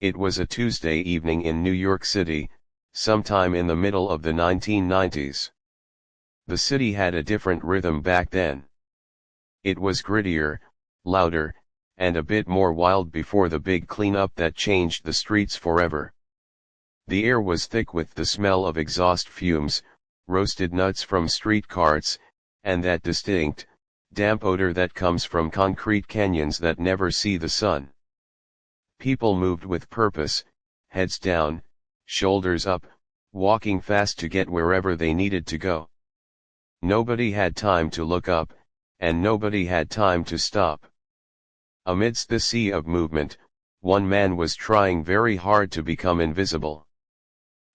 It was a Tuesday evening in New York City, sometime in the middle of the 1990s. The city had a different rhythm back then. It was grittier, louder, and a bit more wild before the big cleanup that changed the streets forever. The air was thick with the smell of exhaust fumes, roasted nuts from street carts, and that distinct, damp odor that comes from concrete canyons that never see the sun. People moved with purpose, heads down, shoulders up, walking fast to get wherever they needed to go. Nobody had time to look up, and nobody had time to stop. Amidst the sea of movement, one man was trying very hard to become invisible.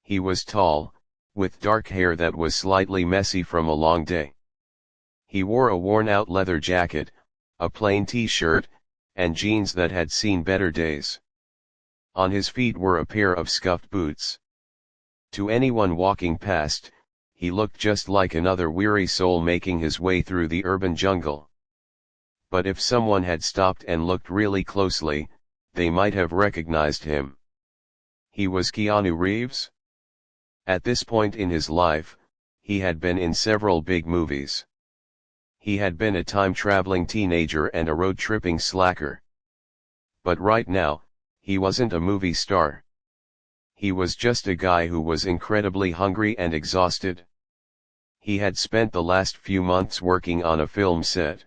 He was tall, with dark hair that was slightly messy from a long day. He wore a worn-out leather jacket, a plain t-shirt, and jeans that had seen better days. On his feet were a pair of scuffed boots. To anyone walking past, he looked just like another weary soul making his way through the urban jungle. But if someone had stopped and looked really closely, they might have recognized him. He was Keanu Reeves. At this point in his life, he had been in several big movies. He had been a time-traveling teenager and a road-tripping slacker. But right now, he wasn't a movie star. He was just a guy who was incredibly hungry and exhausted. He had spent the last few months working on a film set.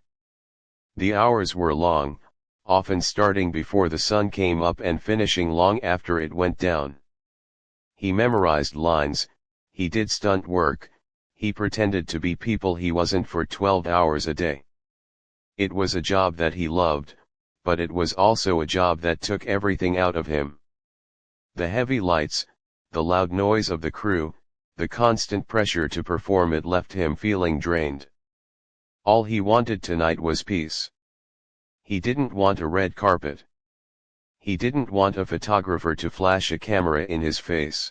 The hours were long, often starting before the sun came up and finishing long after it went down. He memorized lines, he did stunt work, he pretended to be people he wasn't for 12 hours a day. It was a job that he loved, but it was also a job that took everything out of him. The heavy lights, the loud noise of the crew, the constant pressure to perform, it left him feeling drained. All he wanted tonight was peace. He didn't want a red carpet. He didn't want a photographer to flash a camera in his face.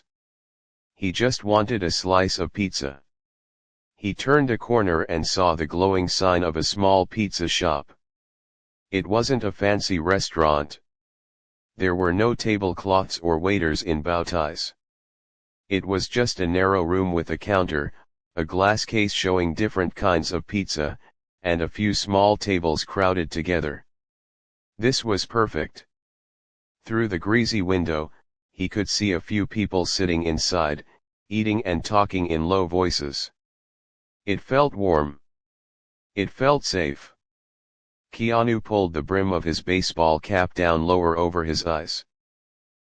He just wanted a slice of pizza. He turned a corner and saw the glowing sign of a small pizza shop. It wasn't a fancy restaurant. There were no tablecloths or waiters in bow ties. It was just a narrow room with a counter, a glass case showing different kinds of pizza, and a few small tables crowded together. This was perfect. Through the greasy window, he could see a few people sitting inside, eating and talking in low voices. It felt warm. It felt safe. Keanu pulled the brim of his baseball cap down lower over his eyes.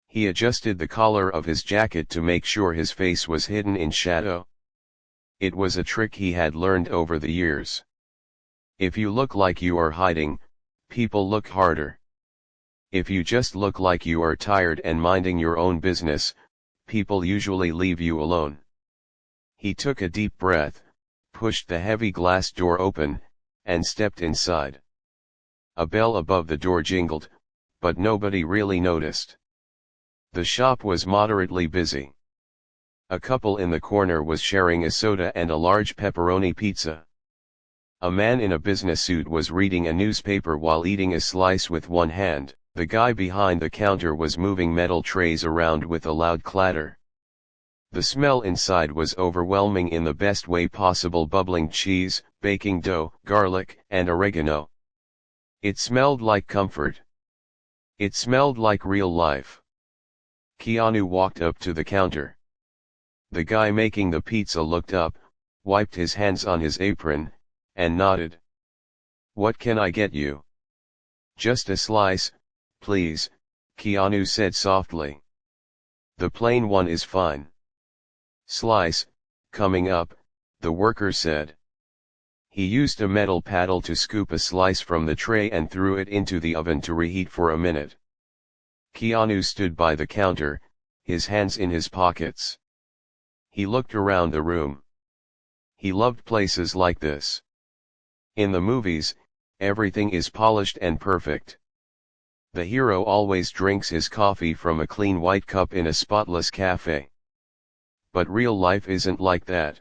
He adjusted the collar of his jacket to make sure his face was hidden in shadow. It was a trick he had learned over the years. If you look like you are hiding, people look harder. If you just look like you are tired and minding your own business, people usually leave you alone. He took a deep breath, pushed the heavy glass door open, and stepped inside. A bell above the door jingled, but nobody really noticed. The shop was moderately busy. A couple in the corner was sharing a soda and a large pepperoni pizza. A man in a business suit was reading a newspaper while eating a slice with one hand. The guy behind the counter was moving metal trays around with a loud clatter. The smell inside was overwhelming in the best way possible: bubbling cheese, baking dough, garlic, and oregano. It smelled like comfort. It smelled like real life. Keanu walked up to the counter. The guy making the pizza looked up, wiped his hands on his apron, and nodded. "What can I get you?" "Just a slice, please," Keanu said softly. "The plain one is fine." "Slice, coming up," the worker said. He used a metal paddle to scoop a slice from the tray and threw it into the oven to reheat for a minute. Keanu stood by the counter, his hands in his pockets. He looked around the room. He loved places like this. In the movies, everything is polished and perfect. The hero always drinks his coffee from a clean white cup in a spotless cafe. But real life isn't like that.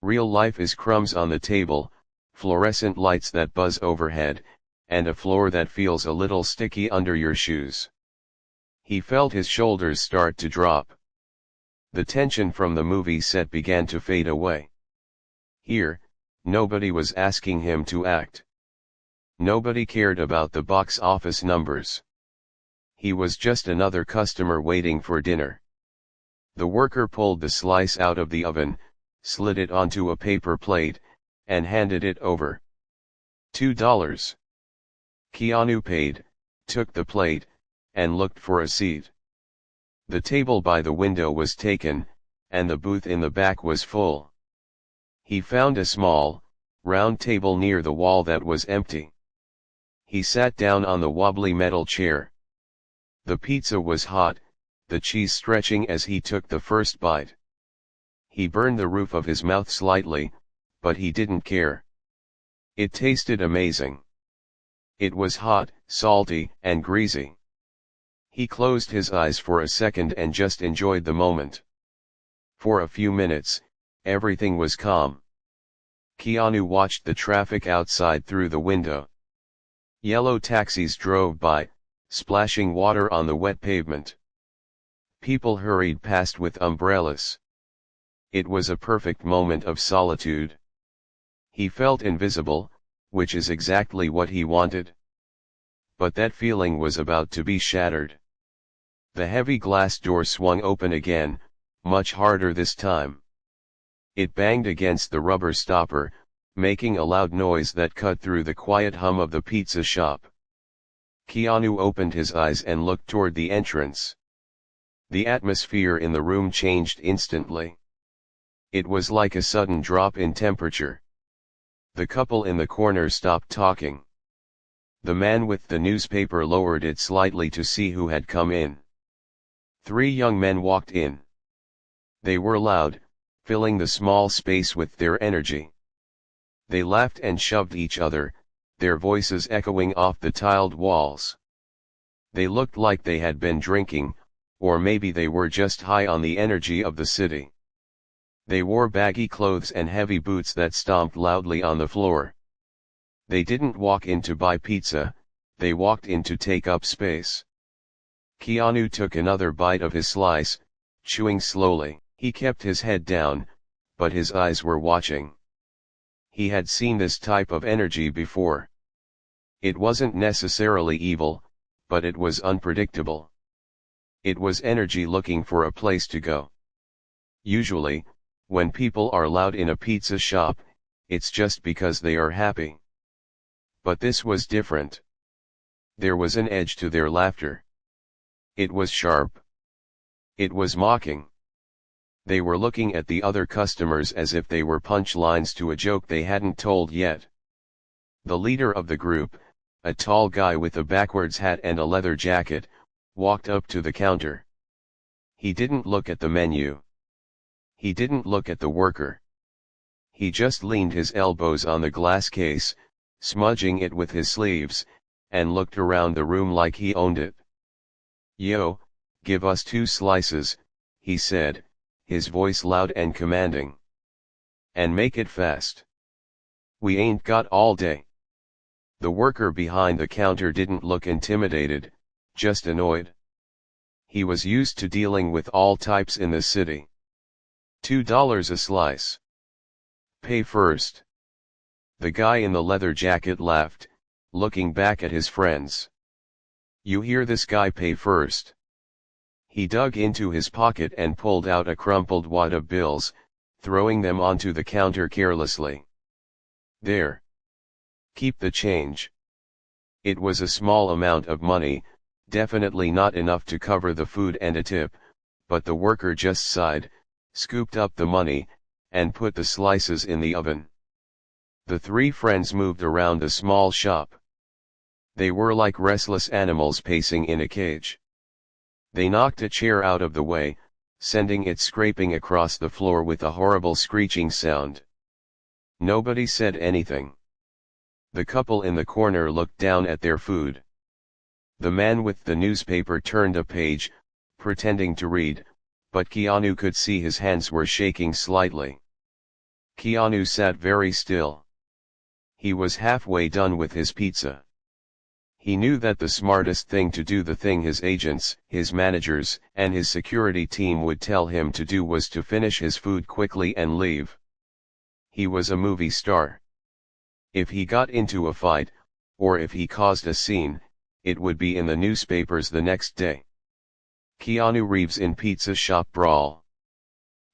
Real life is crumbs on the table, fluorescent lights that buzz overhead, and a floor that feels a little sticky under your shoes. He felt his shoulders start to drop. The tension from the movie set began to fade away. Here, nobody was asking him to act. Nobody cared about the box office numbers. He was just another customer waiting for dinner. The worker pulled the slice out of the oven, slid it onto a paper plate, and handed it over. $2. Keanu paid, took the plate, and looked for a seat. The table by the window was taken, and the booth in the back was full. He found a small, round table near the wall that was empty. He sat down on the wobbly metal chair. The pizza was hot, the cheese stretching as he took the first bite. He burned the roof of his mouth slightly, but he didn't care. It tasted amazing. It was hot, salty, and greasy. He closed his eyes for a second and just enjoyed the moment. For a few minutes, everything was calm. Keanu watched the traffic outside through the window. Yellow taxis drove by, splashing water on the wet pavement. People hurried past with umbrellas. It was a perfect moment of solitude. He felt invisible, which is exactly what he wanted. But that feeling was about to be shattered. The heavy glass door swung open again, much harder this time. It banged against the rubber stopper, making a loud noise that cut through the quiet hum of the pizza shop. Keanu opened his eyes and looked toward the entrance. The atmosphere in the room changed instantly. It was like a sudden drop in temperature. The couple in the corner stopped talking. The man with the newspaper lowered it slightly to see who had come in. 3 young men walked in. They were loud, filling the small space with their energy. They laughed and shoved each other, their voices echoing off the tiled walls. They looked like they had been drinking, or maybe they were just high on the energy of the city. They wore baggy clothes and heavy boots that stomped loudly on the floor. They didn't walk in to buy pizza, they walked in to take up space. Keanu took another bite of his slice, chewing slowly. He kept his head down, but his eyes were watching. He had seen this type of energy before. It wasn't necessarily evil, but it was unpredictable. It was energy looking for a place to go. Usually, when people are loud in a pizza shop, it's just because they are happy. But this was different. There was an edge to their laughter. It was sharp. It was mocking. They were looking at the other customers as if they were punchlines to a joke they hadn't told yet. The leader of the group, a tall guy with a backwards hat and a leather jacket, walked up to the counter. He didn't look at the menu. He didn't look at the worker. He just leaned his elbows on the glass case, smudging it with his sleeves, and looked around the room like he owned it. "Yo, give us 2 slices, he said, his voice loud and commanding. "And make it fast. We ain't got all day." The worker behind the counter didn't look intimidated, just annoyed. He was used to dealing with all types in the city. $2 a slice. Pay first. The guy in the leather jacket laughed, looking back at his friends. "You hear this guy, pay first." He dug into his pocket and pulled out a crumpled wad of bills, throwing them onto the counter carelessly. "There. Keep the change." It was a small amount of money, definitely not enough to cover the food and a tip, but the worker just sighed, scooped up the money, and put the slices in the oven. The 3 friends moved around the small shop. They were like restless animals pacing in a cage. They knocked a chair out of the way, sending it scraping across the floor with a horrible screeching sound. Nobody said anything. The couple in the corner looked down at their food. The man with the newspaper turned a page, pretending to read, but Keanu could see his hands were shaking slightly. Keanu sat very still. He was halfway done with his pizza. He knew that the smartest thing to do, the thing his agents, his managers, and his security team would tell him to do, was to finish his food quickly and leave. He was a movie star. If he got into a fight, or if he caused a scene, it would be in the newspapers the next day. Keanu Reeves in pizza shop brawl.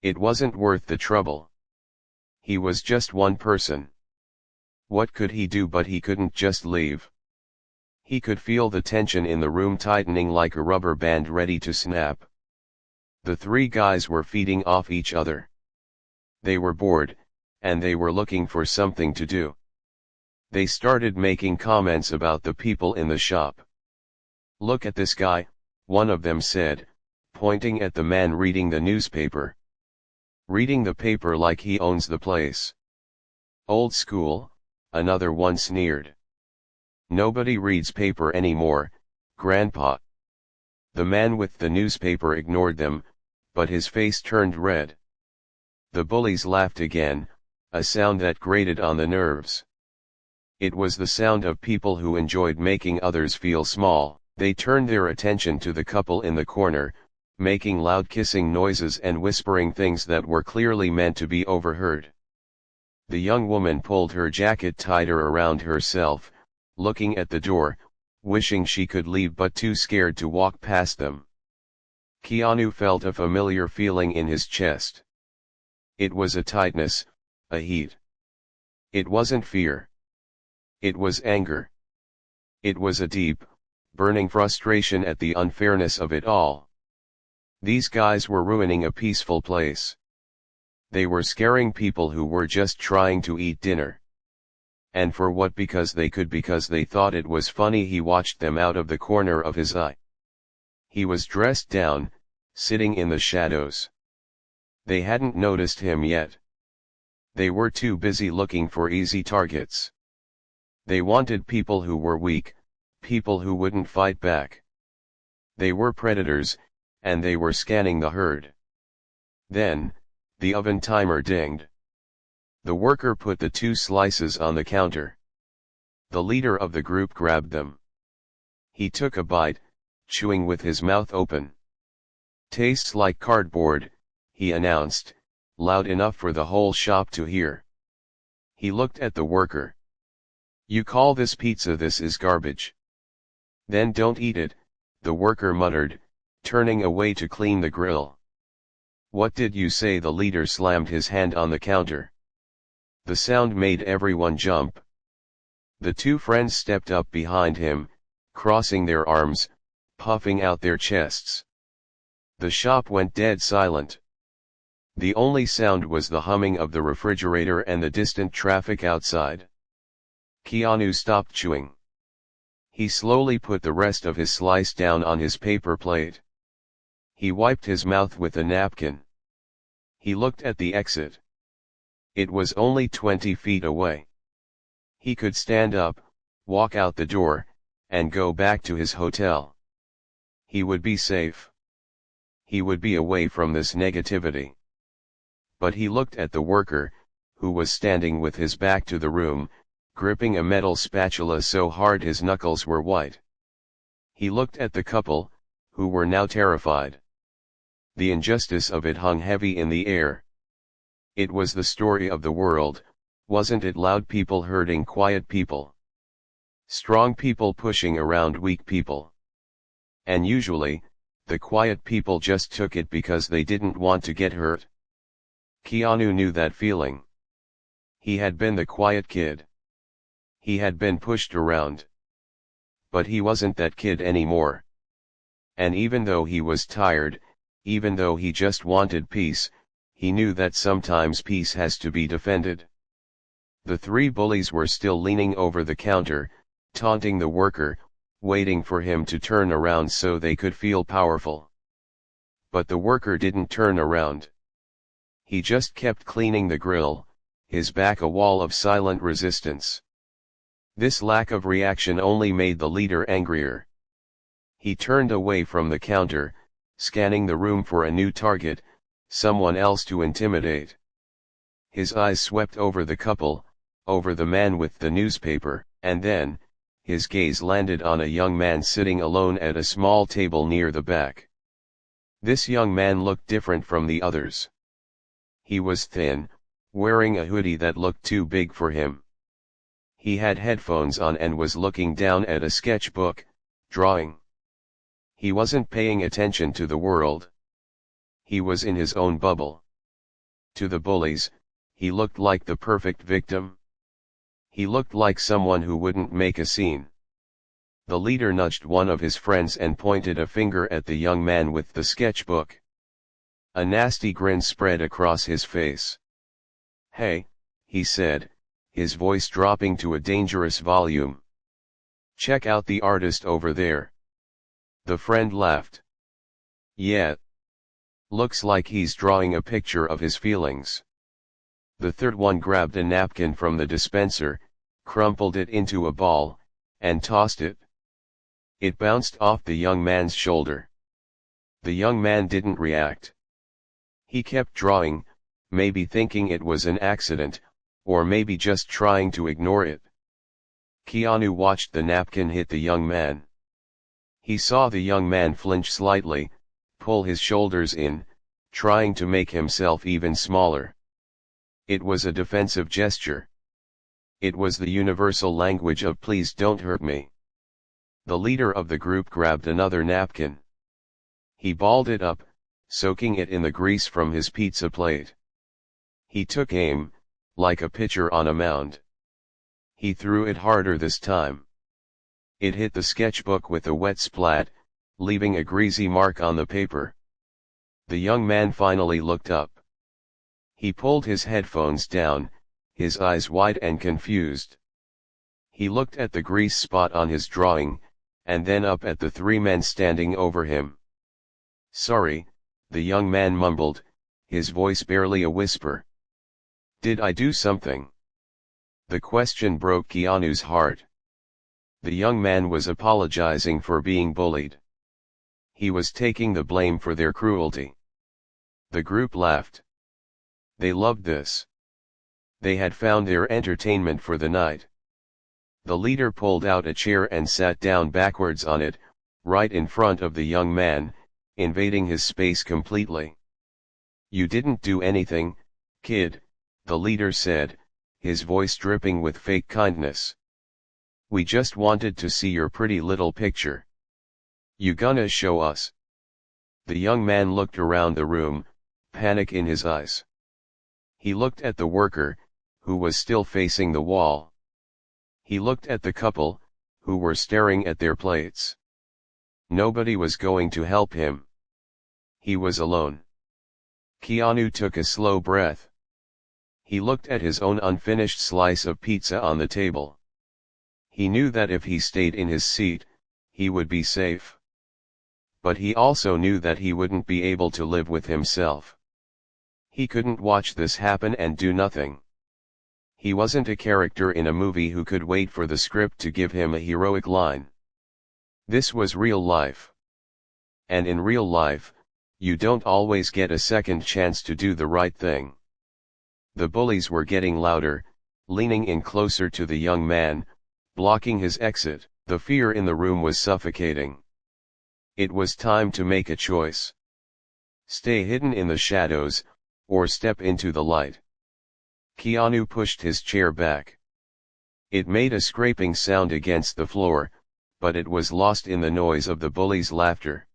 It wasn't worth the trouble. He was just one person. What could he do? But he couldn't just leave. He could feel the tension in the room tightening like a rubber band ready to snap. The three guys were feeding off each other. They were bored, and they were looking for something to do. They started making comments about the people in the shop. "Look at this guy," one of them said, pointing at the man reading the newspaper. "Reading the paper like he owns the place." "Old school," another one sneered. "Nobody reads paper anymore, Grandpa." The man with the newspaper ignored them, but his face turned red. The bullies laughed again, a sound that grated on the nerves. It was the sound of people who enjoyed making others feel small. They turned their attention to the couple in the corner, making loud kissing noises and whispering things that were clearly meant to be overheard. The young woman pulled her jacket tighter around herself, looking at the door, wishing she could leave but too scared to walk past them. Keanu felt a familiar feeling in his chest. It was a tightness, a heat. It wasn't fear. It was anger. It was a deep, burning frustration at the unfairness of it all. These guys were ruining a peaceful place. They were scaring people who were just trying to eat dinner. And for what? Because they could, because they thought it was funny. He watched them out of the corner of his eye. He was dressed down, sitting in the shadows. They hadn't noticed him yet. They were too busy looking for easy targets. They wanted people who were weak, people who wouldn't fight back. They were predators, and they were scanning the herd. Then, the oven timer dinged. The worker put the 2 slices on the counter. The leader of the group grabbed them. He took a bite, chewing with his mouth open. "Tastes like cardboard," he announced, loud enough for the whole shop to hear. He looked at the worker. "You call this pizza? This is garbage." "Then don't eat it," the worker muttered, turning away to clean the grill. "What did you say?" The leader slammed his hand on the counter. The sound made everyone jump. The 2 friends stepped up behind him, crossing their arms, puffing out their chests. The shop went dead silent. The only sound was the humming of the refrigerator and the distant traffic outside. Keanu stopped chewing. He slowly put the rest of his slice down on his paper plate. He wiped his mouth with a napkin. He looked at the exit. It was only 20 feet away. He could stand up, walk out the door, and go back to his hotel. He would be safe. He would be away from this negativity. But he looked at the worker, who was standing with his back to the room, gripping a metal spatula so hard his knuckles were white. He looked at the couple, who were now terrified. The injustice of it hung heavy in the air. It was the story of the world, wasn't it? Loud people hurting quiet people. Strong people pushing around weak people. And usually, the quiet people just took it because they didn't want to get hurt. Keanu knew that feeling. He had been the quiet kid. He had been pushed around. But he wasn't that kid anymore. And even though he was tired, even though he just wanted peace, he knew that sometimes peace has to be defended. The 3 bullies were still leaning over the counter, taunting the worker, waiting for him to turn around so they could feel powerful. But the worker didn't turn around. He just kept cleaning the grill, his back a wall of silent resistance. This lack of reaction only made the leader angrier. He turned away from the counter, scanning the room for a new target, someone else to intimidate. His eyes swept over the couple, over the man with the newspaper, and then, his gaze landed on a young man sitting alone at a small table near the back. This young man looked different from the others. He was thin, wearing a hoodie that looked too big for him. He had headphones on and was looking down at a sketchbook, drawing. He wasn't paying attention to the world. He was in his own bubble. To the bullies, he looked like the perfect victim. He looked like someone who wouldn't make a scene. The leader nudged one of his friends and pointed a finger at the young man with the sketchbook. A nasty grin spread across his face. "Hey," he said, his voice dropping to a dangerous volume. "Check out the artist over there." The friend laughed. "Yeah. Looks like he's drawing a picture of his feelings." The third one grabbed a napkin from the dispenser, crumpled it into a ball, and tossed it. It bounced off the young man's shoulder. The young man didn't react. He kept drawing, maybe thinking it was an accident, or maybe just trying to ignore it. Keanu watched the napkin hit the young man. He saw the young man flinch slightly, pull his shoulders in, trying to make himself even smaller. It was a defensive gesture. It was the universal language of "please don't hurt me." The leader of the group grabbed another napkin. He balled it up, soaking it in the grease from his pizza plate. He took aim, like a pitcher on a mound. He threw it harder this time. It hit the sketchbook with a wet splat, leaving a greasy mark on the paper. The young man finally looked up. He pulled his headphones down, his eyes wide and confused. He looked at the grease spot on his drawing, and then up at the three men standing over him. "Sorry," the young man mumbled, his voice barely a whisper. "Did I do something?" The question broke Keanu's heart. The young man was apologizing for being bullied. He was taking the blame for their cruelty. The group laughed. They loved this. They had found their entertainment for the night. The leader pulled out a chair and sat down backwards on it, right in front of the young man, invading his space completely. "You didn't do anything, kid," the leader said, his voice dripping with fake kindness. "We just wanted to see your pretty little picture. You gonna show us?" The young man looked around the room, panic in his eyes. He looked at the worker, who was still facing the wall. He looked at the couple, who were staring at their plates. Nobody was going to help him. He was alone. Keanu took a slow breath. He looked at his own unfinished slice of pizza on the table. He knew that if he stayed in his seat, he would be safe. But he also knew that he wouldn't be able to live with himself. He couldn't watch this happen and do nothing. He wasn't a character in a movie who could wait for the script to give him a heroic line. This was real life. And in real life, you don't always get a second chance to do the right thing. The bullies were getting louder, leaning in closer to the young man, blocking his exit. The fear in the room was suffocating. It was time to make a choice. Stay hidden in the shadows, or step into the light. Keanu pushed his chair back. It made a scraping sound against the floor, but it was lost in the noise of the bullies' laughter.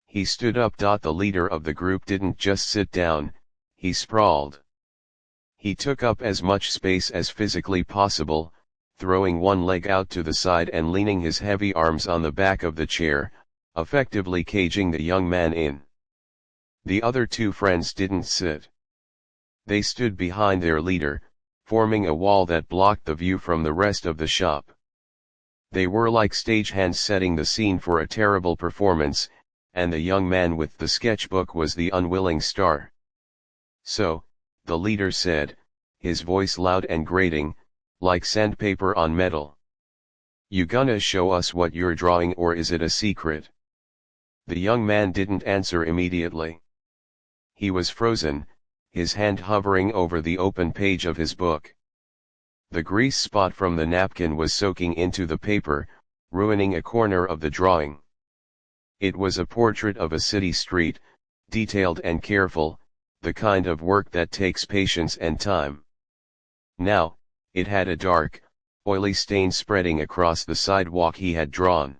He stood up. The leader of the group didn't just sit down, he sprawled. He took up as much space as physically possible, throwing one leg out to the side and leaning his heavy arms on the back of the chair, effectively caging the young man in. The other two friends didn't sit. They stood behind their leader, forming a wall that blocked the view from the rest of the shop. They were like stagehands setting the scene for a terrible performance, and the young man with the sketchbook was the unwilling star. "So," the leader said, his voice loud and grating, like sandpaper on metal. "You gonna show us what you're drawing, or is it a secret?" The young man didn't answer immediately. He was frozen, his hand hovering over the open page of his book. The grease spot from the napkin was soaking into the paper, ruining a corner of the drawing. It was a portrait of a city street, detailed and careful, the kind of work that takes patience and time. Now, it had a dark, oily stain spreading across the sidewalk he had drawn.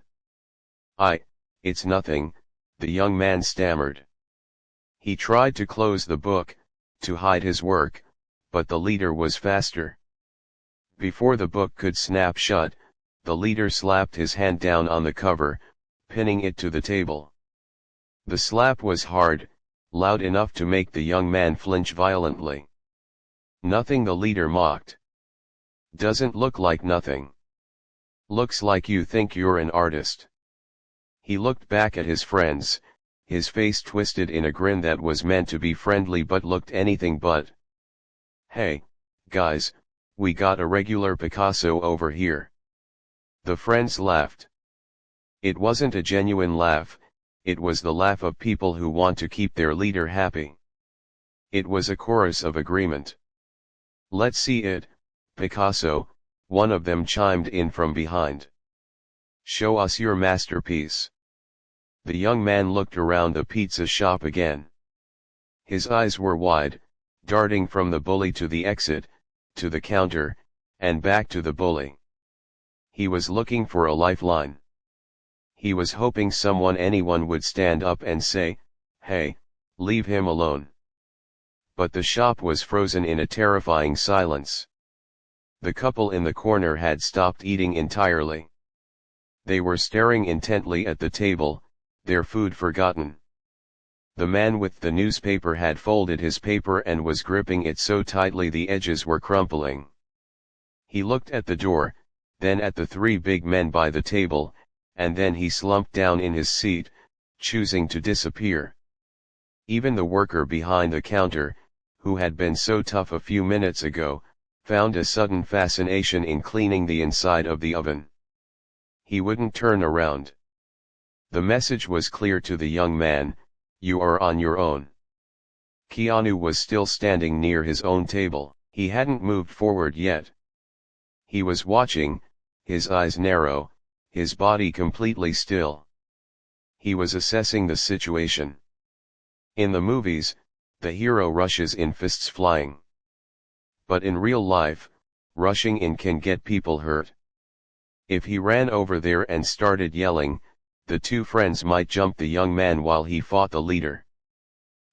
It's nothing, the young man stammered. He tried to close the book, to hide his work, but the leader was faster. Before the book could snap shut, the leader slapped his hand down on the cover, pinning it to the table. The slap was hard, loud enough to make the young man flinch violently. Nothing, the leader mocked. Doesn't look like nothing. Looks like you think you're an artist. He looked back at his friends, his face twisted in a grin that was meant to be friendly but looked anything but. Hey, guys, we got a regular Picasso over here. The friends laughed. It wasn't a genuine laugh, it was the laugh of people who want to keep their leader happy. It was a chorus of agreement. Let's see it, Picasso, one of them chimed in from behind. Show us your masterpiece. The young man looked around the pizza shop again. His eyes were wide, darting from the bully to the exit, to the counter, and back to the bully. He was looking for a lifeline. He was hoping anyone would stand up and say, "Hey, leave him alone." But the shop was frozen in a terrifying silence. The couple in the corner had stopped eating entirely. They were staring intently at the table, their food forgotten. The man with the newspaper had folded his paper and was gripping it so tightly the edges were crumpling. He looked at the door, then at the three big men by the table, and then he slumped down in his seat, choosing to disappear. Even the worker behind the counter, who had been so tough a few minutes ago, found a sudden fascination in cleaning the inside of the oven. He wouldn't turn around. The message was clear to the young man: you are on your own. Keanu was still standing near his own table. He hadn't moved forward yet. He was watching, his eyes narrow, his body completely still. He was assessing the situation. In the movies, the hero rushes in fists flying. But in real life, rushing in can get people hurt. If he ran over there and started yelling, the two friends might jump the young man while he fought the leader.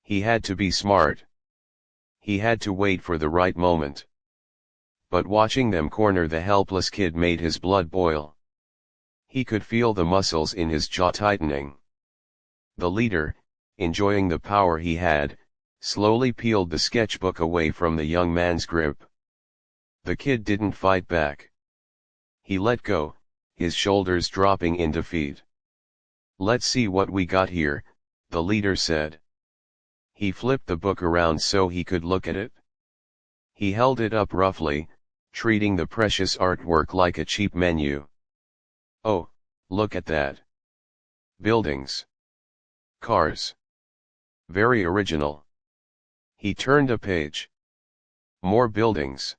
He had to be smart. He had to wait for the right moment. But watching them corner the helpless kid made his blood boil. He could feel the muscles in his jaw tightening. The leader, enjoying the power he had, slowly peeled the sketchbook away from the young man's grip. The kid didn't fight back. He let go, his shoulders dropping in defeat. "Let's see what we got here," the leader said. He flipped the book around so he could look at it. He held it up roughly, treating the precious artwork like a cheap menu. "Oh, look at that. Buildings. Cars. Very original." He turned a page. "More buildings.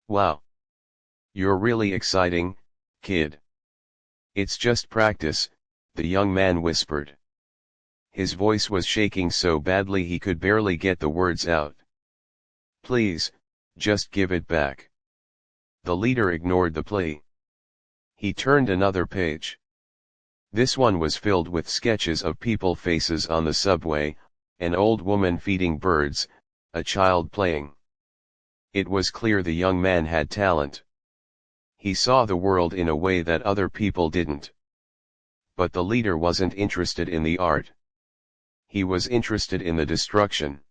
Wow. You're really exciting, kid." "It's just practice," the young man whispered. His voice was shaking so badly he could barely get the words out. "Please, just give it back." The leader ignored the plea. He turned another page. This one was filled with sketches of people faces on the subway, an old woman feeding birds, a child playing. It was clear the young man had talent. He saw the world in a way that other people didn't. But the leader wasn't interested in the art. He was interested in the destruction.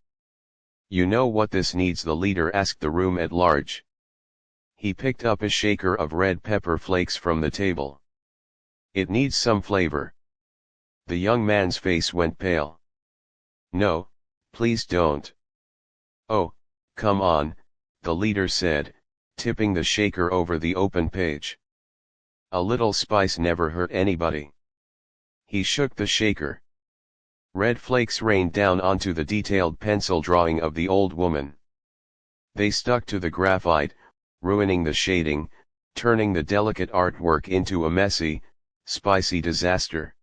"You know what this needs?" the leader asked the room at large. He picked up a shaker of red pepper flakes from the table. "It needs some flavor." The young man's face went pale. "No, please don't." "Oh, come on," the leader said, tipping the shaker over the open page. "A little spice never hurt anybody." He shook the shaker. Red flakes rained down onto the detailed pencil drawing of the old woman. They stuck to the graphite, ruining the shading, turning the delicate artwork into a messy, spicy disaster.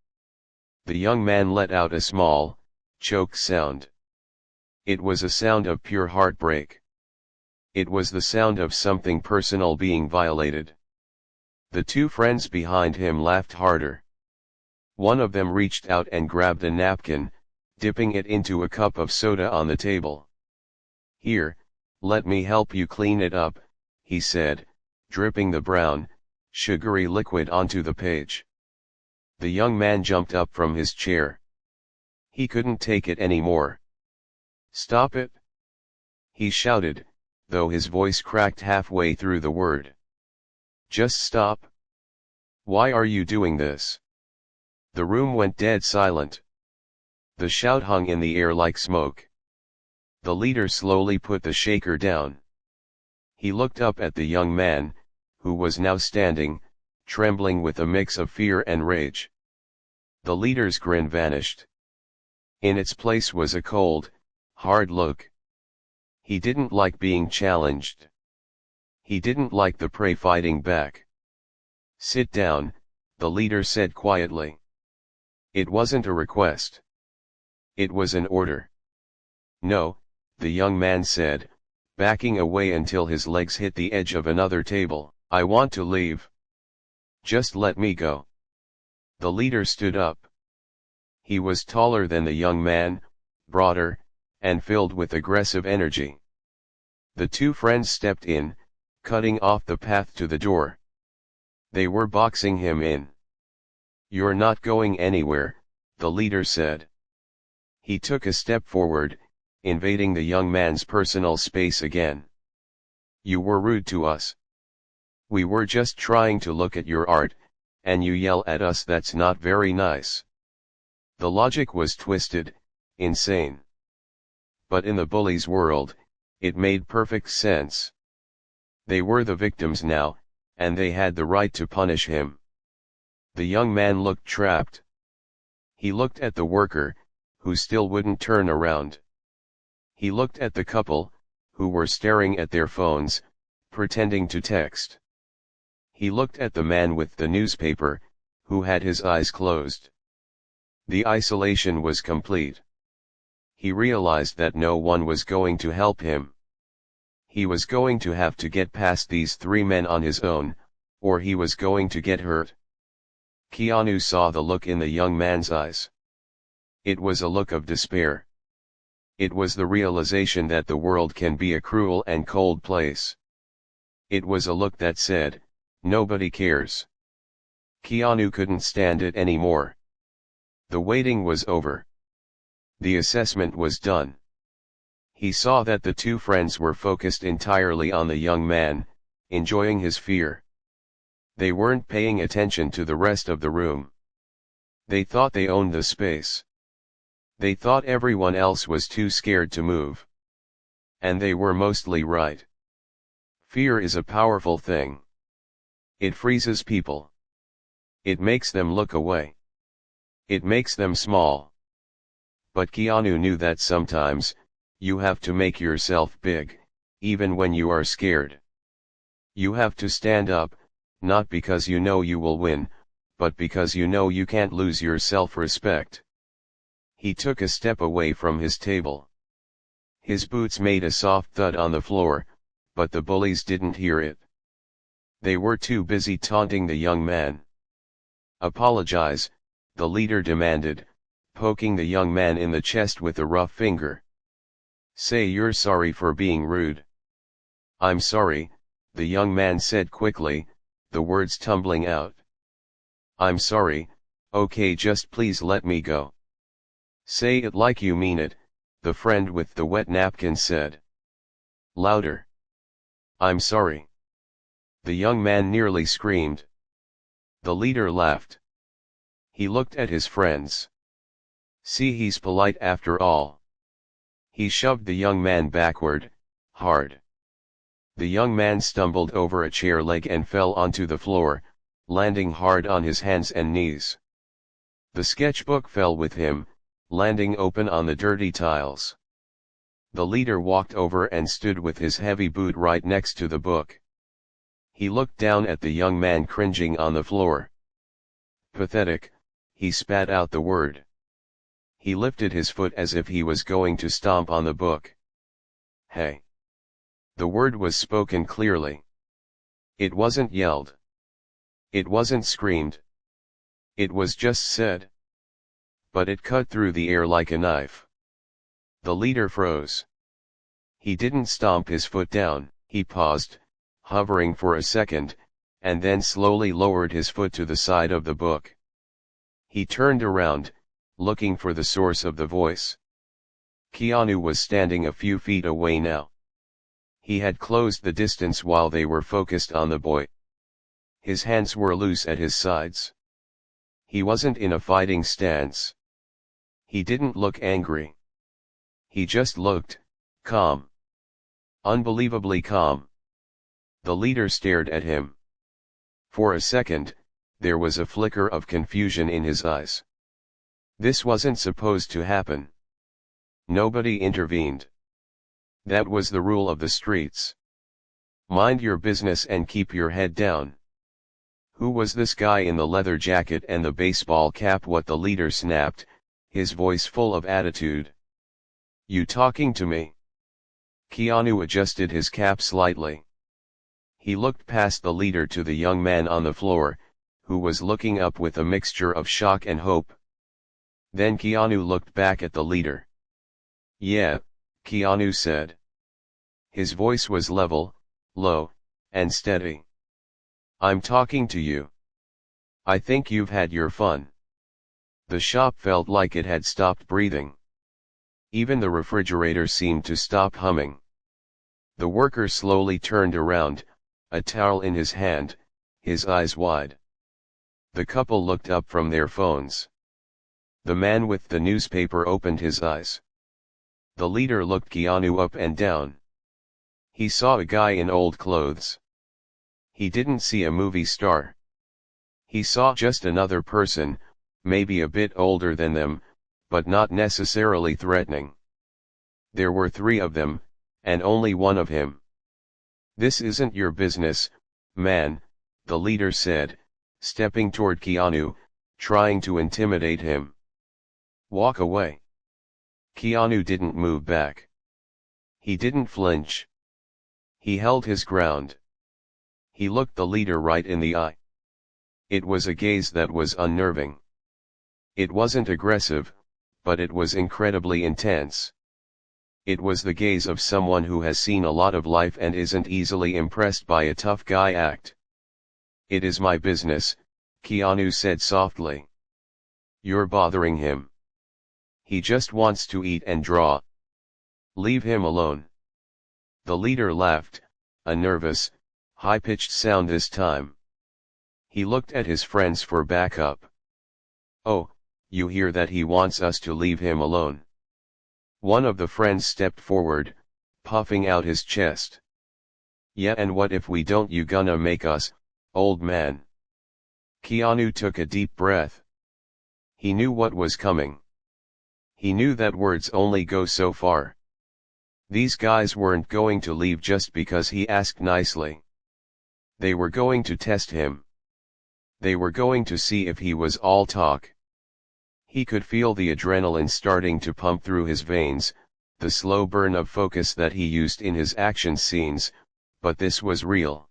The young man let out a small, choked sound. It was a sound of pure heartbreak. It was the sound of something personal being violated. The two friends behind him laughed harder. One of them reached out and grabbed a napkin, dipping it into a cup of soda on the table. "Here, let me help you clean it up," he said, dripping the brown, sugary liquid onto the page. The young man jumped up from his chair. He couldn't take it anymore. "Stop it!" he shouted, though his voice cracked halfway through the word. "Just stop! Why are you doing this?" The room went dead silent. The shout hung in the air like smoke. The leader slowly put the shaker down. He looked up at the young man, who was now standing, trembling with a mix of fear and rage. The leader's grin vanished. In its place was a cold, hard look. He didn't like being challenged. He didn't like the prey fighting back. "Sit down," the leader said quietly. It wasn't a request. It was an order. "No," the young man said, backing away until his legs hit the edge of another table. "I want to leave. Just let me go." The leader stood up. He was taller than the young man, broader, and filled with aggressive energy. The two friends stepped in, cutting off the path to the door. They were boxing him in. "You're not going anywhere," the leader said. He took a step forward, invading the young man's personal space again. "You were rude to us. We were just trying to look at your art, and you yell at us. That's not very nice." The logic was twisted, insane. But in the bully's world, it made perfect sense. They were the victims now, and they had the right to punish him. The young man looked trapped. He looked at the worker, who still wouldn't turn around. He looked at the couple, who were staring at their phones, pretending to text. He looked at the man with the newspaper, who had his eyes closed. The isolation was complete. He realized that no one was going to help him. He was going to have to get past these three men on his own, or he was going to get hurt. Keanu saw the look in the young man's eyes. It was a look of despair. It was the realization that the world can be a cruel and cold place. It was a look that said, "Nobody cares." Keanu couldn't stand it anymore. The waiting was over. The assessment was done. He saw that the two friends were focused entirely on the young man, enjoying his fear. They weren't paying attention to the rest of the room. They thought they owned the space. They thought everyone else was too scared to move. And they were mostly right. Fear is a powerful thing. It freezes people. It makes them look away. It makes them small. But Keanu knew that sometimes, you have to make yourself big, even when you are scared. You have to stand up, not because you know you will win, but because you know you can't lose your self-respect. He took a step away from his table. His boots made a soft thud on the floor, but the bullies didn't hear it. They were too busy taunting the young man. "Apologize," the leader demanded, poking the young man in the chest with a rough finger. "Say you're sorry for being rude." "I'm sorry," the young man said quickly, the words tumbling out. "I'm sorry, okay, just please let me go." "Say it like you mean it," the friend with the wet napkin said. "Louder." "I'm sorry." The young man nearly screamed. The leader laughed. He looked at his friends. "See, he's polite after all." He shoved the young man backward, hard. The young man stumbled over a chair leg and fell onto the floor, landing hard on his hands and knees. The sketchbook fell with him, landing open on the dirty tiles. The leader walked over and stood with his heavy boot right next to the book. He looked down at the young man cringing on the floor. Pathetic, he spat out the word. He lifted his foot as if he was going to stomp on the book. Hey! The word was spoken clearly. It wasn't yelled. It wasn't screamed. It was just said. But it cut through the air like a knife. The leader froze. He didn't stomp his foot down, he paused, hovering for a second, and then slowly lowered his foot to the side of the book. He turned around, looking for the source of the voice. Keanu was standing a few feet away now. He had closed the distance while they were focused on the boy. His hands were loose at his sides. He wasn't in a fighting stance. He didn't look angry. He just looked calm. Unbelievably calm. The leader stared at him. For a second, there was a flicker of confusion in his eyes. This wasn't supposed to happen. Nobody intervened. That was the rule of the streets. Mind your business and keep your head down. Who was this guy in the leather jacket and the baseball cap? What the leader snapped, his voice full of attitude. You talking to me? Keanu adjusted his cap slightly. He looked past the leader to the young man on the floor, who was looking up with a mixture of shock and hope. Then Keanu looked back at the leader. Yeah, Keanu said. His voice was level, low, and steady. I'm talking to you. I think you've had your fun. The shop felt like it had stopped breathing. Even the refrigerator seemed to stop humming. The worker slowly turned around, a towel in his hand, his eyes wide. The couple looked up from their phones. The man with the newspaper opened his eyes. The leader looked Keanu up and down. He saw a guy in old clothes. He didn't see a movie star. He saw just another person, maybe a bit older than them, but not necessarily threatening. There were three of them, and only one of him. This isn't your business, man, the leader said, stepping toward Keanu, trying to intimidate him. Walk away. Keanu didn't move back. He didn't flinch. He held his ground. He looked the leader right in the eye. It was a gaze that was unnerving. It wasn't aggressive, but it was incredibly intense. It was the gaze of someone who has seen a lot of life and isn't easily impressed by a tough guy act. It is my business, Keanu said softly. You're bothering him. He just wants to eat and draw. Leave him alone. The leader laughed, a nervous, high-pitched sound this time. He looked at his friends for backup. Oh, you hear that? He wants us to leave him alone. One of the friends stepped forward, puffing out his chest. Yeah, and what if we don't? You gonna make us, old man? Keanu took a deep breath. He knew what was coming. He knew that words only go so far. These guys weren't going to leave just because he asked nicely. They were going to test him. They were going to see if he was all talk. He could feel the adrenaline starting to pump through his veins, the slow burn of focus that he used in his action scenes, but this was real.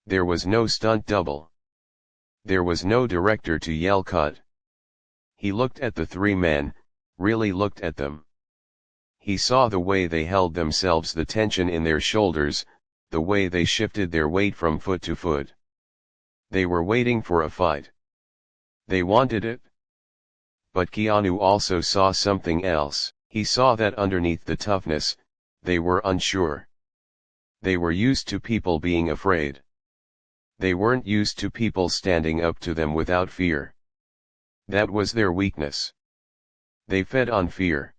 There was no stunt double. There was no director to yell cut. He looked at the three men, really looked at them. He saw the way they held themselves, the tension in their shoulders, the way they shifted their weight from foot to foot. They were waiting for a fight. They wanted it. But Keanu also saw something else. He saw that underneath the toughness, they were unsure. They were used to people being afraid. They weren't used to people standing up to them without fear. That was their weakness. They fed on fear.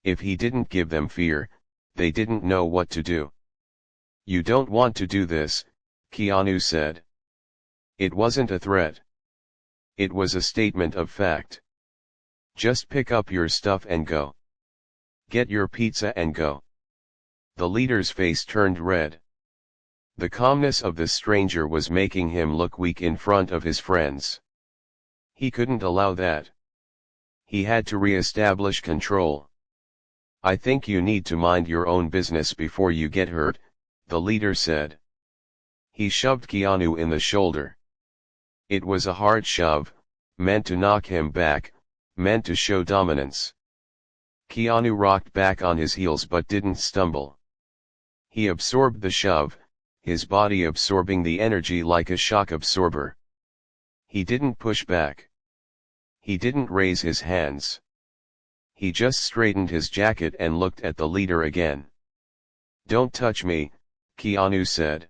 If he didn't give them fear, they didn't know what to do. You don't want to do this, Keanu said. It wasn't a threat. It was a statement of fact. Just pick up your stuff and go. Get your pizza and go. The leader's face turned red. The calmness of this stranger was making him look weak in front of his friends. He couldn't allow that. He had to re-establish control. "I think you need to mind your own business before you get hurt," the leader said. He shoved Keanu in the shoulder. It was a hard shove, meant to knock him back, meant to show dominance. Keanu rocked back on his heels but didn't stumble. He absorbed the shove, his body absorbing the energy like a shock absorber. He didn't push back. He didn't raise his hands. He just straightened his jacket and looked at the leader again. "Don't touch me," Keanu said.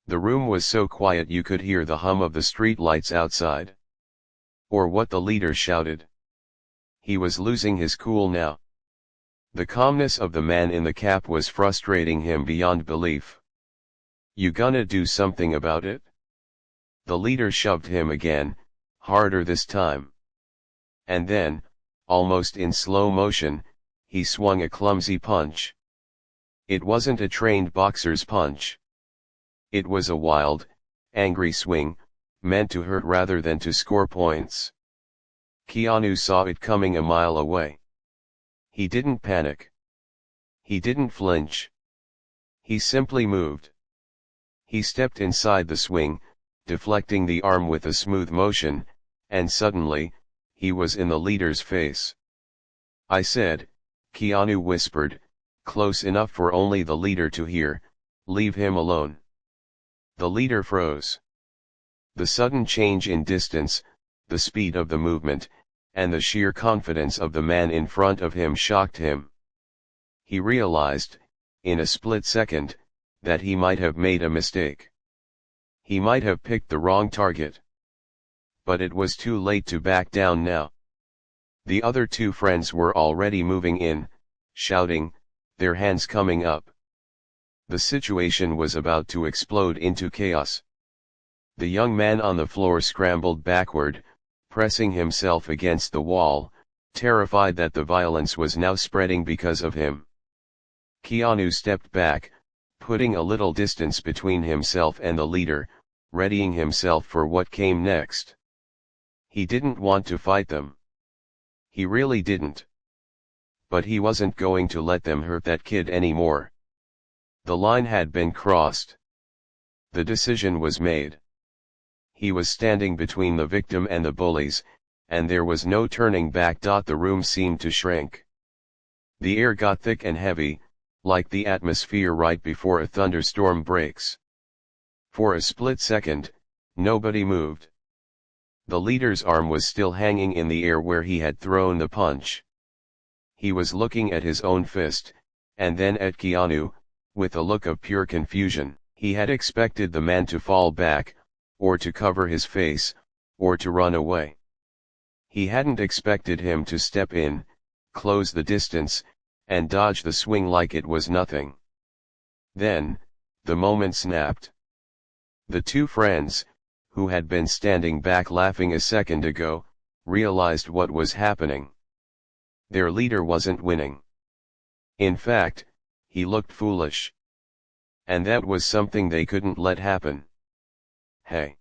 The room was so quiet you could hear the hum of the streetlights outside. Or what the leader shouted. He was losing his cool now. The calmness of the man in the cap was frustrating him beyond belief. "You gonna do something about it?" The leader shoved him again, harder this time. And then, almost in slow motion, he swung a clumsy punch. It wasn't a trained boxer's punch. It was a wild, angry swing, meant to hurt rather than to score points. Keanu saw it coming a mile away. He didn't panic. He didn't flinch. He simply moved. He stepped inside the swing, deflecting the arm with a smooth motion, and suddenly, he was in the leader's face. "I said," Keanu whispered, close enough for only the leader to hear, "leave him alone." The leader froze. The sudden change in distance, the speed of the movement, and the sheer confidence of the man in front of him shocked him. He realized, in a split second, that he might have made a mistake. He might have picked the wrong target. But it was too late to back down now. The other two friends were already moving in, shouting, their hands coming up. The situation was about to explode into chaos. The young man on the floor scrambled backward, pressing himself against the wall, terrified that the violence was now spreading because of him. Keanu stepped back, putting a little distance between himself and the leader, readying himself for what came next. He didn't want to fight them. He really didn't. But he wasn't going to let them hurt that kid anymore. The line had been crossed. The decision was made. He was standing between the victim and the bullies, and there was no turning back. The room seemed to shrink. The air got thick and heavy, like the atmosphere right before a thunderstorm breaks. For a split second, nobody moved. The leader's arm was still hanging in the air where he had thrown the punch. He was looking at his own fist, and then at Keanu, with a look of pure confusion. He had expected the man to fall back, or to cover his face, or to run away. He hadn't expected him to step in, close the distance, and dodge the swing like it was nothing. Then, the moment snapped. The two friends, who had been standing back laughing a second ago, realized what was happening. Their leader wasn't winning. In fact, he looked foolish. And that was something they couldn't let happen. "Hey!"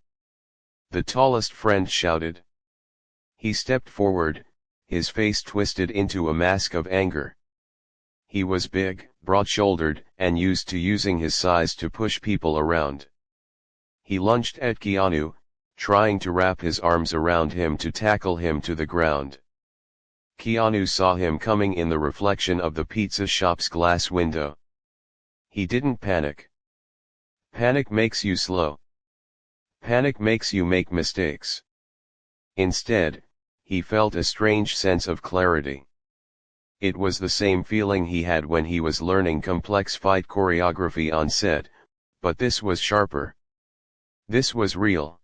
the tallest friend shouted. He stepped forward, his face twisted into a mask of anger. He was big, broad-shouldered, and used to using his size to push people around. He lunged at Keanu, trying to wrap his arms around him to tackle him to the ground. Keanu saw him coming in the reflection of the pizza shop's glass window. He didn't panic. Panic makes you slow. Panic makes you make mistakes. Instead, he felt a strange sense of clarity. It was the same feeling he had when he was learning complex fight choreography on set, but this was sharper. This was real.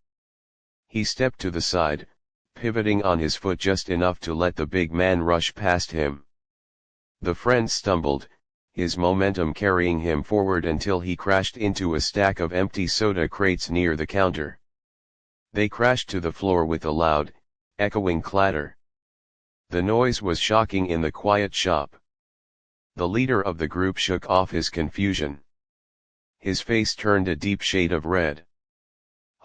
He stepped to the side, pivoting on his foot just enough to let the big man rush past him. The friend stumbled, his momentum carrying him forward until he crashed into a stack of empty soda crates near the counter. They crashed to the floor with a loud, echoing clatter. The noise was shocking in the quiet shop. The leader of the group shook off his confusion. His face turned a deep shade of red.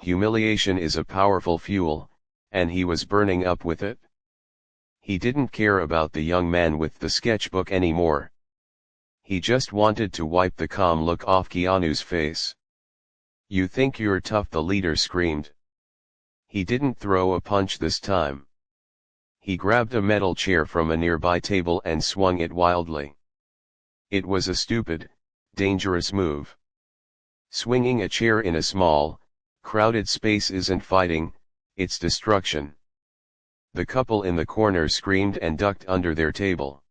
Humiliation is a powerful fuel, and he was burning up with it. He didn't care about the young man with the sketchbook anymore. He just wanted to wipe the calm look off Keanu's face. "You think you're tough?" the leader screamed. He didn't throw a punch this time. He grabbed a metal chair from a nearby table and swung it wildly. It was a stupid, dangerous move. Swinging a chair in a small, crowded space isn't fighting, it's destruction. The couple in the corner screamed and ducked under their table.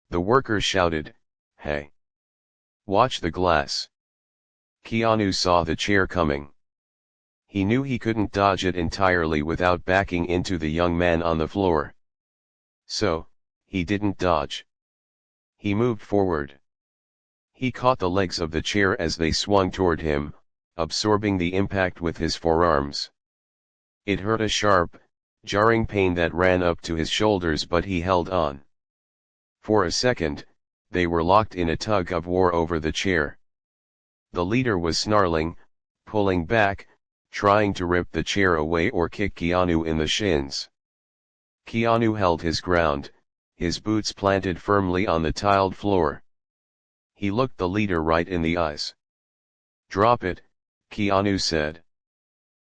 The workers shouted, "Hey! Watch the glass!" Keanu saw the chair coming. He knew he couldn't dodge it entirely without backing into the young man on the floor. So, he didn't dodge. He moved forward. He caught the legs of the chair as they swung toward him, absorbing the impact with his forearms. It hurt, a sharp, jarring pain that ran up to his shoulders, but he held on. For a second, they were locked in a tug of war over the chair. The leader was snarling, pulling back, trying to rip the chair away or kick Keanu in the shins. Keanu held his ground, his boots planted firmly on the tiled floor. He looked the leader right in the eyes. "Drop it," Keanu said.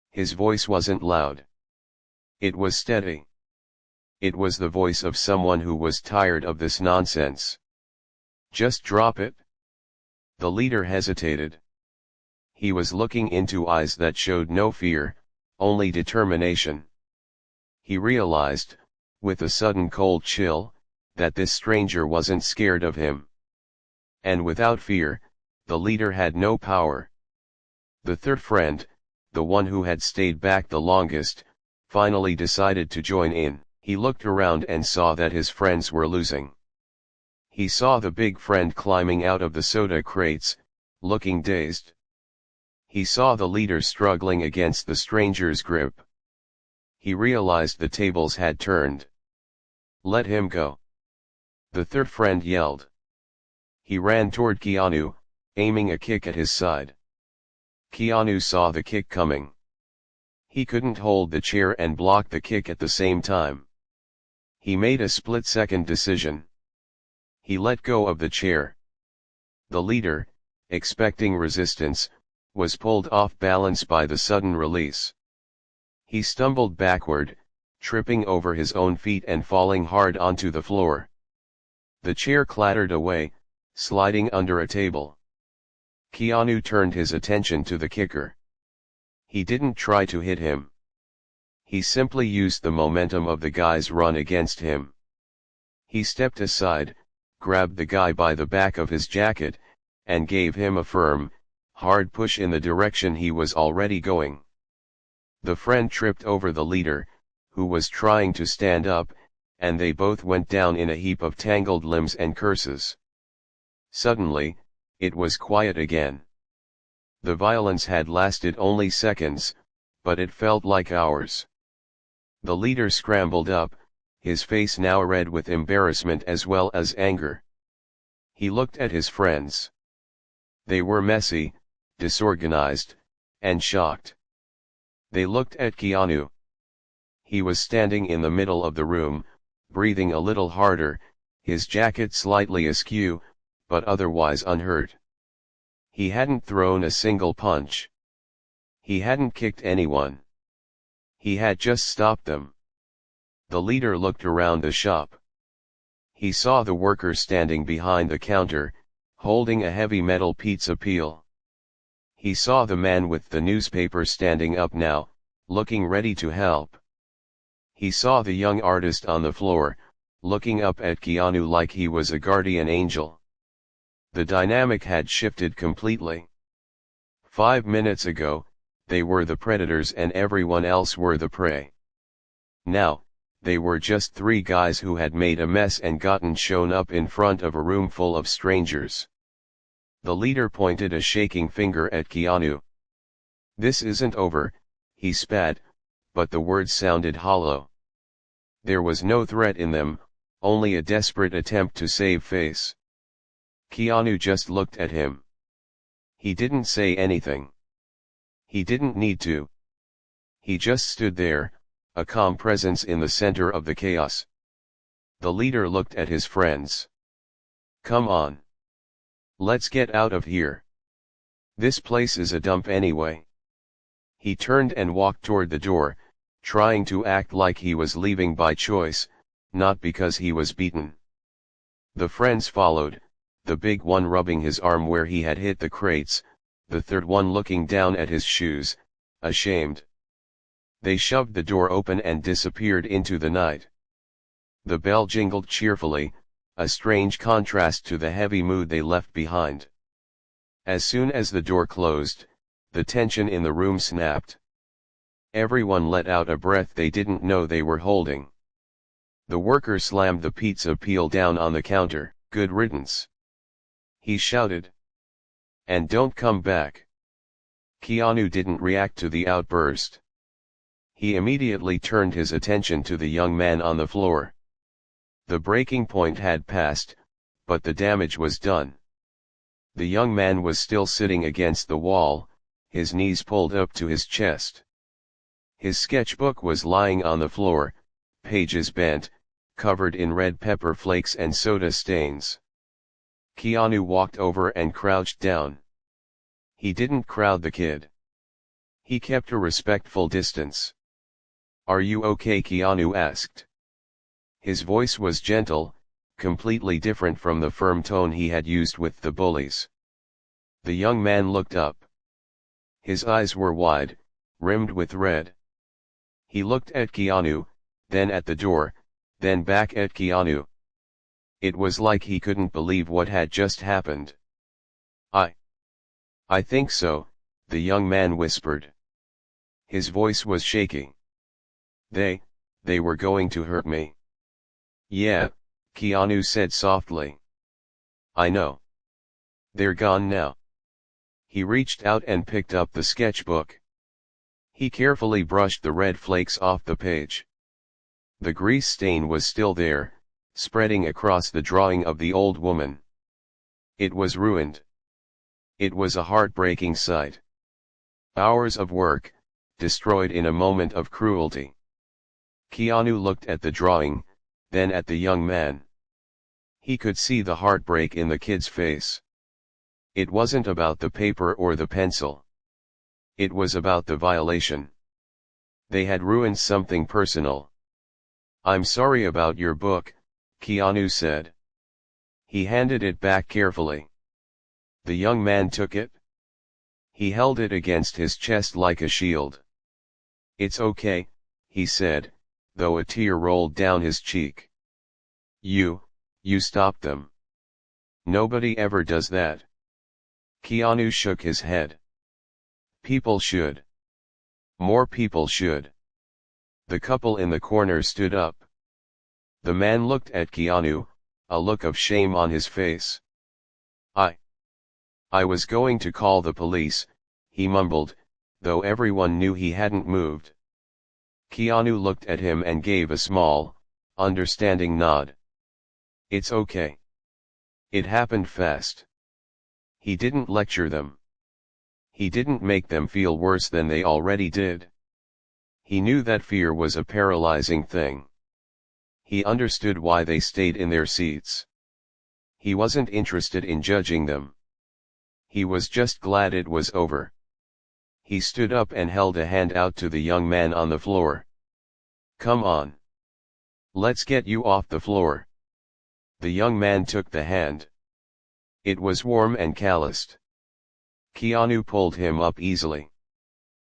His voice wasn't loud. It was steady. It was the voice of someone who was tired of this nonsense. "Just drop it." The leader hesitated. He was looking into eyes that showed no fear, only determination. He realized, with a sudden cold chill, that this stranger wasn't scared of him. And without fear, the leader had no power. The third friend, the one who had stayed back the longest, finally decided to join in. He looked around and saw that his friends were losing. He saw the big friend climbing out of the soda crates, looking dazed. He saw the leader struggling against the stranger's grip. He realized the tables had turned. "Let him go!" the third friend yelled. He ran toward Keanu, aiming a kick at his side. Keanu saw the kick coming. He couldn't hold the chair and block the kick at the same time. He made a split-second decision. He let go of the chair. The leader, expecting resistance, was pulled off balance by the sudden release. He stumbled backward, tripping over his own feet and falling hard onto the floor. The chair clattered away, sliding under a table. Keanu turned his attention to the kicker. He didn't try to hit him. He simply used the momentum of the guy's run against him. He stepped aside, grabbed the guy by the back of his jacket, and gave him a firm, hard push in the direction he was already going. The friend tripped over the leader, who was trying to stand up, and they both went down in a heap of tangled limbs and curses. Suddenly, it was quiet again. The violence had lasted only seconds, but it felt like hours. The leader scrambled up, his face now red with embarrassment as well as anger. He looked at his friends. They were messy, disorganized, and shocked. They looked at Keanu. He was standing in the middle of the room, breathing a little harder, his jacket slightly askew, but otherwise unhurt. He hadn't thrown a single punch. He hadn't kicked anyone. He had just stopped them. The leader looked around the shop. He saw the worker standing behind the counter, holding a heavy metal pizza peel. He saw the man with the newspaper standing up now, looking ready to help. He saw the young artist on the floor, looking up at Keanu like he was a guardian angel. The dynamic had shifted completely. 5 minutes ago, they were the predators and everyone else were the prey. Now, they were just three guys who had made a mess and gotten shown up in front of a room full of strangers. The leader pointed a shaking finger at Keanu. "This isn't over," he spat, but the words sounded hollow. There was no threat in them, only a desperate attempt to save face. Keanu just looked at him. He didn't say anything. He didn't need to. He just stood there, a calm presence in the center of the chaos. The leader looked at his friends. Come on. Let's get out of here. This place is a dump anyway. He turned and walked toward the door, trying to act like he was leaving by choice, not because he was beaten. The friends followed, the big one rubbing his arm where he had hit the crates, the third one looking down at his shoes, ashamed. They shoved the door open and disappeared into the night. The bell jingled cheerfully, a strange contrast to the heavy mood they left behind. As soon as the door closed, the tension in the room snapped. Everyone let out a breath they didn't know they were holding. The worker slammed the pizza peel down on the counter. Good riddance, he shouted. And don't come back. Keanu didn't react to the outburst. He immediately turned his attention to the young man on the floor. The breaking point had passed, but the damage was done. The young man was still sitting against the wall, his knees pulled up to his chest. His sketchbook was lying on the floor, pages bent, covered in red pepper flakes and soda stains. Keanu walked over and crouched down. He didn't crowd the kid. He kept a respectful distance. Are you okay? Keanu asked. His voice was gentle, completely different from the firm tone he had used with the bullies. The young man looked up. His eyes were wide, rimmed with red. He looked at Keanu, then at the door, then back at Keanu. It was like he couldn't believe what had just happened. I think so, the young man whispered. His voice was shaky. They were going to hurt me. Yeah, Keanu said softly. I know. They're gone now. He reached out and picked up the sketchbook. He carefully brushed the red flakes off the page. The grease stain was still there, spreading across the drawing of the old woman. It was ruined. It was a heartbreaking sight. Hours of work, destroyed in a moment of cruelty. Keanu looked at the drawing, then at the young man. He could see the heartbreak in the kid's face. It wasn't about the paper or the pencil. It was about the violation. They had ruined something personal. I'm sorry about your book, Keanu said. He handed it back carefully. The young man took it. He held it against his chest like a shield. It's okay, he said, though a tear rolled down his cheek. You stopped them. Nobody ever does that. Keanu shook his head. People should. More people should. The couple in the corner stood up. The man looked at Keanu, a look of shame on his face. I was going to call the police, he mumbled, though everyone knew he hadn't moved. Keanu looked at him and gave a small, understanding nod. It's okay. It happened fast. He didn't lecture them. He didn't make them feel worse than they already did. He knew that fear was a paralyzing thing. He understood why they stayed in their seats. He wasn't interested in judging them. He was just glad it was over. He stood up and held a hand out to the young man on the floor. Come on. Let's get you off the floor. The young man took the hand. It was warm and calloused. Keanu pulled him up easily.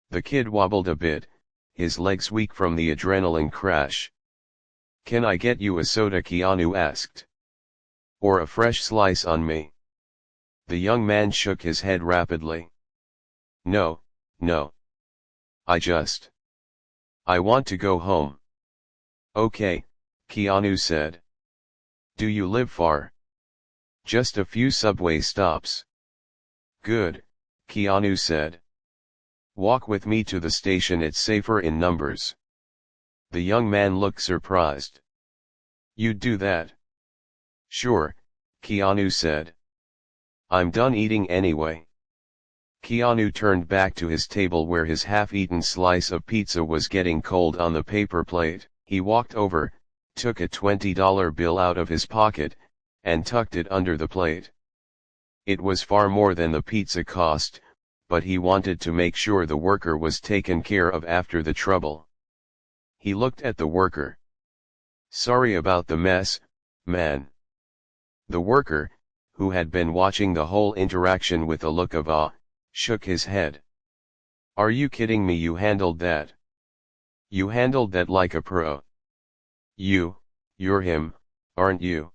The kid wobbled a bit, his legs weak from the adrenaline crash. Can I get you a soda? Keanu asked. Or a fresh slice on me? The young man shook his head rapidly. No. I want to go home. Okay, Keanu said. Do you live far? Just a few subway stops. Good, Keanu said. Walk with me to the station, it's safer in numbers. The young man looked surprised. You'd do that? Sure, Keanu said. I'm done eating anyway. Keanu turned back to his table where his half-eaten slice of pizza was getting cold on the paper plate. He walked over, took a $20 bill out of his pocket, and tucked it under the plate. It was far more than the pizza cost, but he wanted to make sure the worker was taken care of after the trouble. He looked at the worker. "Sorry about the mess, man." The worker, who had been watching the whole interaction with a look of awe, shook his head. "Are you kidding me? You handled that. You handled that like a pro. You're him, aren't you?"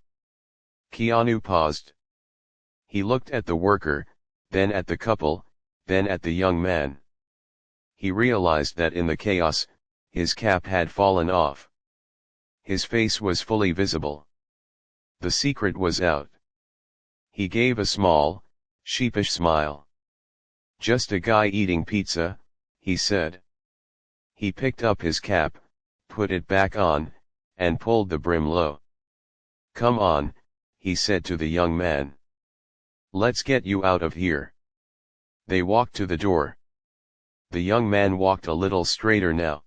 Keanu paused. He looked at the worker, then at the couple, then at the young man. He realized that in the chaos, his cap had fallen off. His face was fully visible. The secret was out. He gave a small, sheepish smile. "Just a guy eating pizza," he said. He picked up his cap, put it back on, and pulled the brim low. "Come on," he said to the young man. "Let's get you out of here." They walked to the door. The young man walked a little straighter now.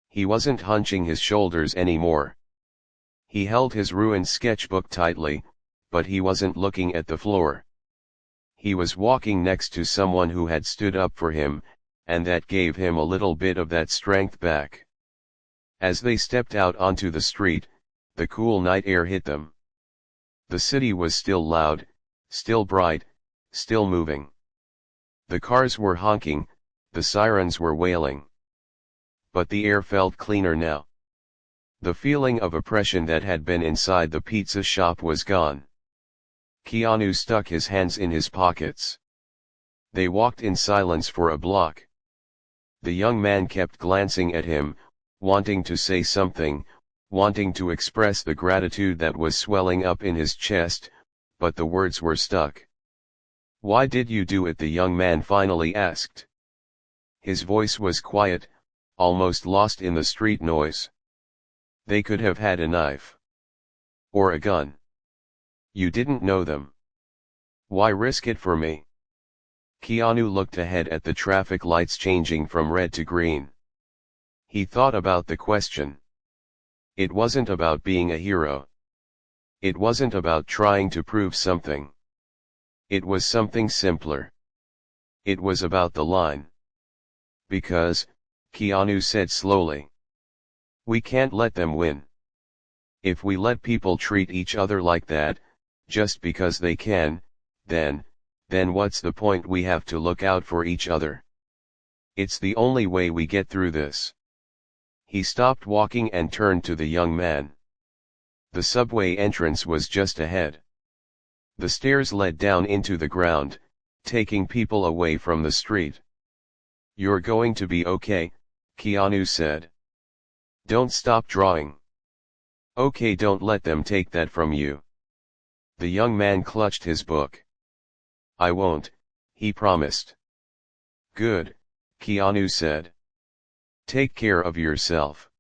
He wasn't hunching his shoulders anymore. He held his ruined sketchbook tightly, but he wasn't looking at the floor. He was walking next to someone who had stood up for him, and that gave him a little bit of that strength back. As they stepped out onto the street, the cool night air hit them. The city was still loud, still bright, still moving. The cars were honking, the sirens were wailing. But the air felt cleaner now. The feeling of oppression that had been inside the pizza shop was gone. Keanu stuck his hands in his pockets. They walked in silence for a block. The young man kept glancing at him, wanting to say something, wanting to express the gratitude that was swelling up in his chest, but the words were stuck. "Why did you do it?" the young man finally asked. His voice was quiet, almost lost in the street noise. "They could have had a knife. Or a gun. You didn't know them. Why risk it for me?" Keanu looked ahead at the traffic lights changing from red to green. He thought about the question. It wasn't about being a hero. It wasn't about trying to prove something. It was something simpler. It was about the line. "Because," Keanu said slowly, "we can't let them win. If we let people treat each other like that, just because they can, then what's the point? We have to look out for each other. It's the only way we get through this." He stopped walking and turned to the young man. The subway entrance was just ahead. The stairs led down into the ground, taking people away from the street. "You're going to be okay," Keanu said. "Don't stop drawing. Okay, don't let them take that from you." The young man clutched his book. "I won't," he promised. "Good," Keanu said. "Take care of yourself."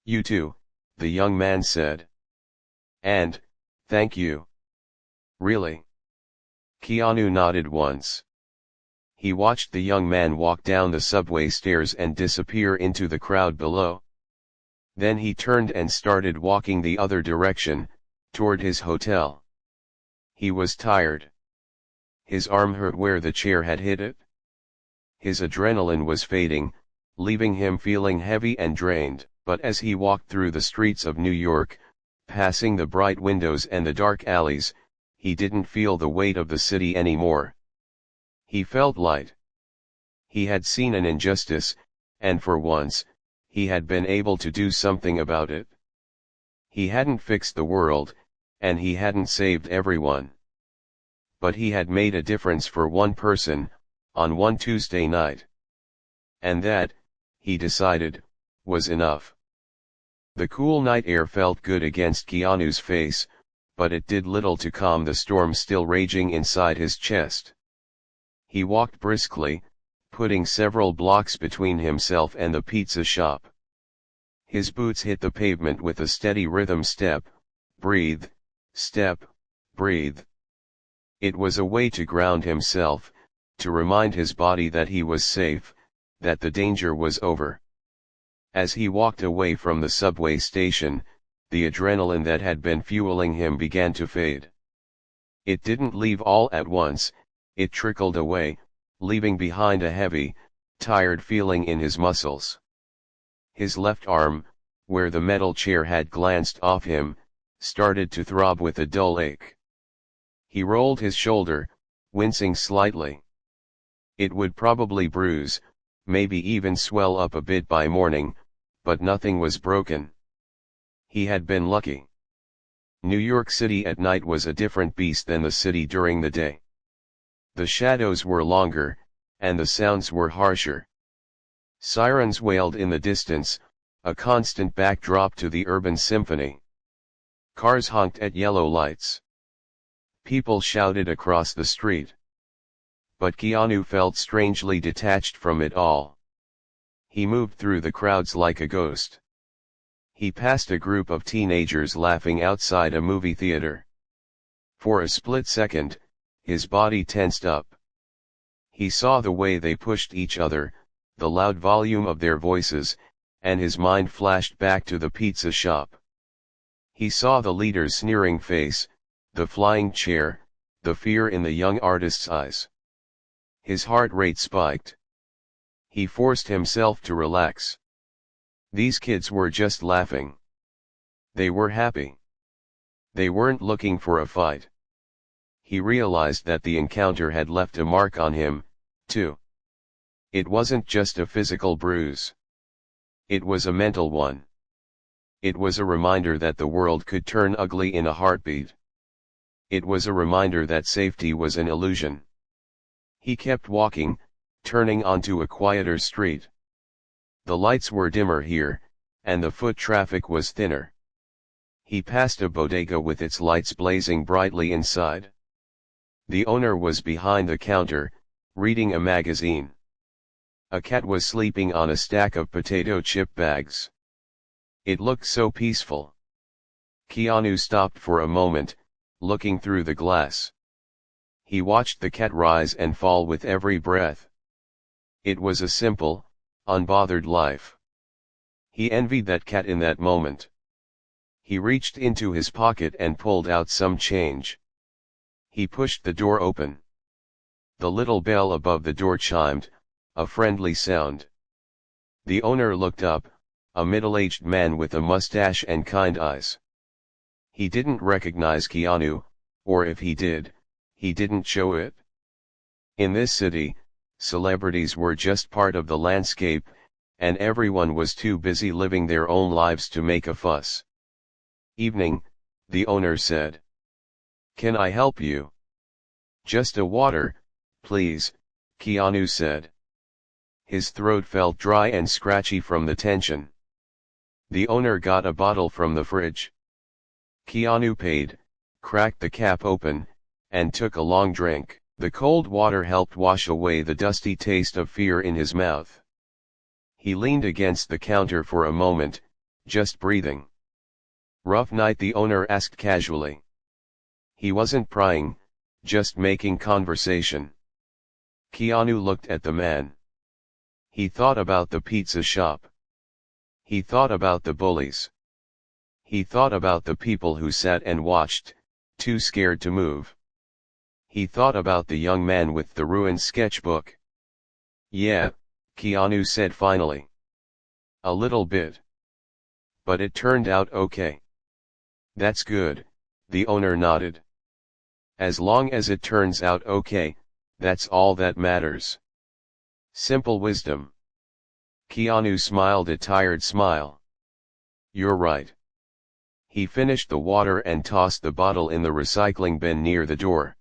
"You too," the young man said. "And, thank you." "Really?" Keanu nodded once. He watched the young man walk down the subway stairs and disappear into the crowd below. Then he turned and started walking the other direction, toward his hotel. He was tired. His arm hurt where the chair had hit it. His adrenaline was fading, leaving him feeling heavy and drained. But as he walked through the streets of New York, passing the bright windows and the dark alleys, he didn't feel the weight of the city anymore. He felt light. He had seen an injustice, and for once, he had been able to do something about it. He hadn't fixed the world, and he hadn't saved everyone. But he had made a difference for one person, on one Tuesday night. And that, he decided, was enough. The cool night air felt good against Keanu's face, but it did little to calm the storm still raging inside his chest. He walked briskly, putting several blocks between himself and the pizza shop. His boots hit the pavement with a steady rhythm: step, breathe, step, breathe. It was a way to ground himself, to remind his body that he was safe, that the danger was over. As he walked away from the subway station, the adrenaline that had been fueling him began to fade. It didn't leave all at once, it trickled away, leaving behind a heavy, tired feeling in his muscles. His left arm, where the metal chair had glanced off him, started to throb with a dull ache. He rolled his shoulder, wincing slightly. It would probably bruise, maybe even swell up a bit by morning, but nothing was broken. He had been lucky. New York City at night was a different beast than the city during the day. The shadows were longer, and the sounds were harsher. Sirens wailed in the distance, a constant backdrop to the urban symphony. Cars honked at yellow lights. People shouted across the street. But Keanu felt strangely detached from it all. He moved through the crowds like a ghost. He passed a group of teenagers laughing outside a movie theater. For a split second, his body tensed up. He saw the way they pushed each other, the loud volume of their voices, and his mind flashed back to the pizza shop. He saw the leader's sneering face, the flying chair, the fear in the young artist's eyes. His heart rate spiked. He forced himself to relax. These kids were just laughing. They were happy. They weren't looking for a fight. He realized that the encounter had left a mark on him, too. It wasn't just a physical bruise. It was a mental one. It was a reminder that the world could turn ugly in a heartbeat. It was a reminder that safety was an illusion. He kept walking, turning onto a quieter street. The lights were dimmer here, and the foot traffic was thinner. He passed a bodega with its lights blazing brightly inside. The owner was behind the counter, reading a magazine. A cat was sleeping on a stack of potato chip bags. It looked so peaceful. Keanu stopped for a moment, looking through the glass. He watched the cat rise and fall with every breath. It was a simple, unbothered life. He envied that cat in that moment. He reached into his pocket and pulled out some change. He pushed the door open. The little bell above the door chimed, a friendly sound. The owner looked up, a middle-aged man with a mustache and kind eyes. He didn't recognize Keanu, or if he did, he didn't show it. In this city, celebrities were just part of the landscape, and everyone was too busy living their own lives to make a fuss. "Evening," the owner said. "Can I help you?" "Just a water, please," Keanu said. His throat felt dry and scratchy from the tension. The owner got a bottle from the fridge. Keanu paid, cracked the cap open, and took a long drink. The cold water helped wash away the dusty taste of fear in his mouth. He leaned against the counter for a moment, just breathing. "Rough night?" the owner asked casually. He wasn't prying, just making conversation. Keanu looked at the man. He thought about the pizza shop. He thought about the bullies. He thought about the people who sat and watched, too scared to move. He thought about the young man with the ruined sketchbook. "Yeah," Keanu said finally. "A little bit. But it turned out okay." "That's good," the owner nodded. "As long as it turns out okay, that's all that matters." Simple wisdom. Keanu smiled a tired smile. "You're right." He finished the water and tossed the bottle in the recycling bin near the door.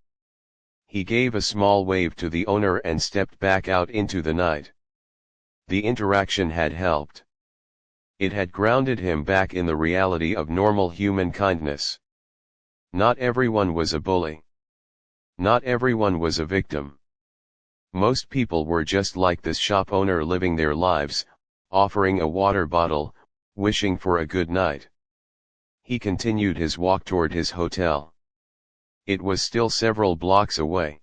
He gave a small wave to the owner and stepped back out into the night. The interaction had helped. It had grounded him back in the reality of normal human kindness. Not everyone was a bully. Not everyone was a victim. Most people were just like this shop owner, living their lives, offering a water bottle, wishing for a good night. He continued his walk toward his hotel. It was still several blocks away.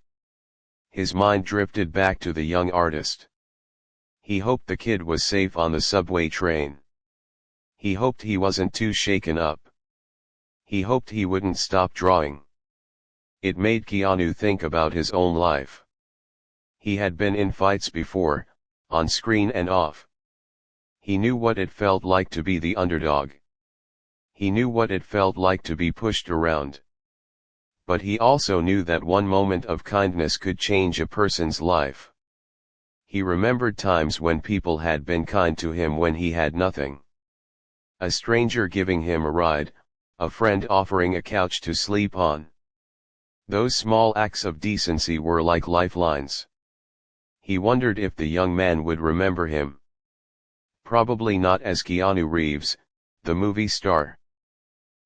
His mind drifted back to the young artist. He hoped the kid was safe on the subway train. He hoped he wasn't too shaken up. He hoped he wouldn't stop drawing. It made Keanu think about his own life. He had been in fights before, on screen and off. He knew what it felt like to be the underdog. He knew what it felt like to be pushed around. But he also knew that one moment of kindness could change a person's life. He remembered times when people had been kind to him when he had nothing. A stranger giving him a ride, a friend offering a couch to sleep on. Those small acts of decency were like lifelines. He wondered if the young man would remember him. Probably not as Keanu Reeves, the movie star.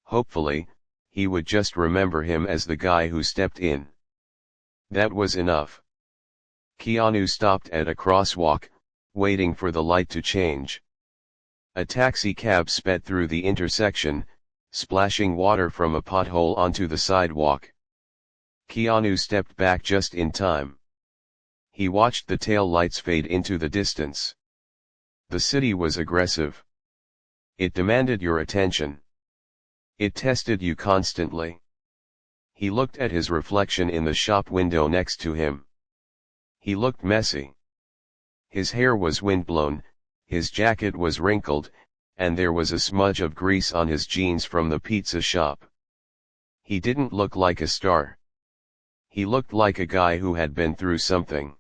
Hopefully, he would just remember him as the guy who stepped in. That was enough. Keanu stopped at a crosswalk, waiting for the light to change. A taxi cab sped through the intersection, splashing water from a pothole onto the sidewalk. Keanu stepped back just in time. He watched the tail lights fade into the distance. The city was aggressive. It demanded your attention. It tested you constantly. He looked at his reflection in the shop window next to him. He looked messy. His hair was windblown, his jacket was wrinkled, and there was a smudge of grease on his jeans from the pizza shop. He didn't look like a star. He looked like a guy who had been through something.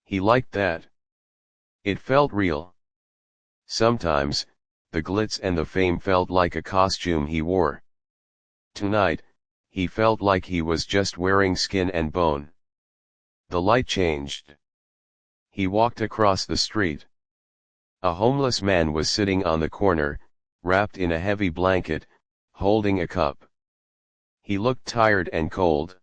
He liked that. It felt real. Sometimes, the glitz and the fame felt like a costume he wore. Tonight, he felt like he was just wearing skin and bone. The light changed. He walked across the street. A homeless man was sitting on the corner, wrapped in a heavy blanket, holding a cup. He looked tired and cold.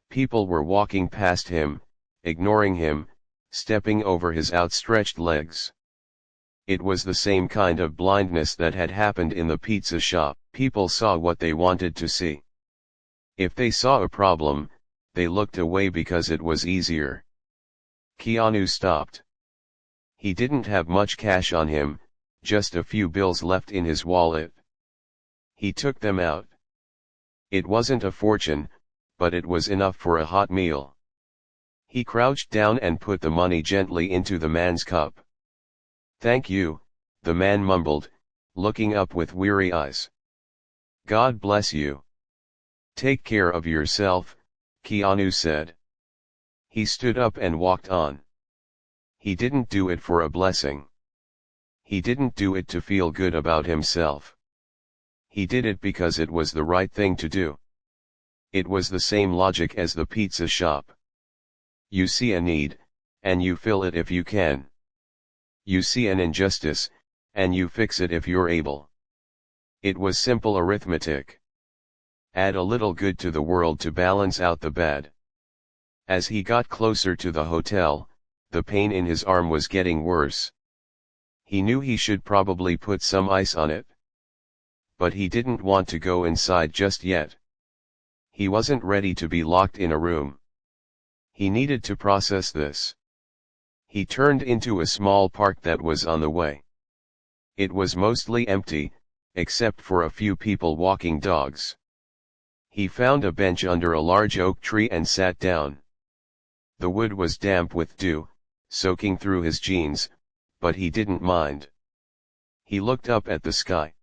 People were walking past him, ignoring him, stepping over his outstretched legs. It was the same kind of blindness that had happened in the pizza shop. People saw what they wanted to see. If they saw a problem, they looked away because it was easier. Keanu stopped. He didn't have much cash on him, just a few bills left in his wallet. He took them out. It wasn't a fortune, but it was enough for a hot meal. He crouched down and put the money gently into the man's cup. "Thank you," the man mumbled, looking up with weary eyes. "God bless you." "Take care of yourself," Keanu said. He stood up and walked on. He didn't do it for a blessing. He didn't do it to feel good about himself. He did it because it was the right thing to do. It was the same logic as the pizza shop. You see a need, and you fill it if you can. You see an injustice, and you fix it if you're able. It was simple arithmetic. Add a little good to the world to balance out the bad. As he got closer to the hotel, the pain in his arm was getting worse. He knew he should probably put some ice on it. But he didn't want to go inside just yet. He wasn't ready to be locked in a room. He needed to process this. He turned into a small park that was on the way. It was mostly empty, except for a few people walking dogs. He found a bench under a large oak tree and sat down. The wood was damp with dew, soaking through his jeans, but he didn't mind. He looked up at the sky.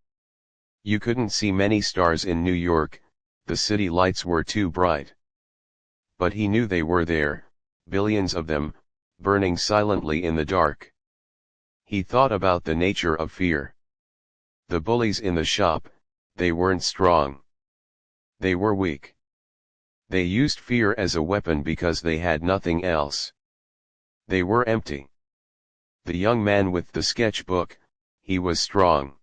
You couldn't see many stars in New York, the city lights were too bright. But he knew they were there, billions of them, burning silently in the dark. He thought about the nature of fear. The bullies in the shop, they weren't strong. They were weak. They used fear as a weapon because they had nothing else. They were empty. The young man with the sketchbook, he was strong.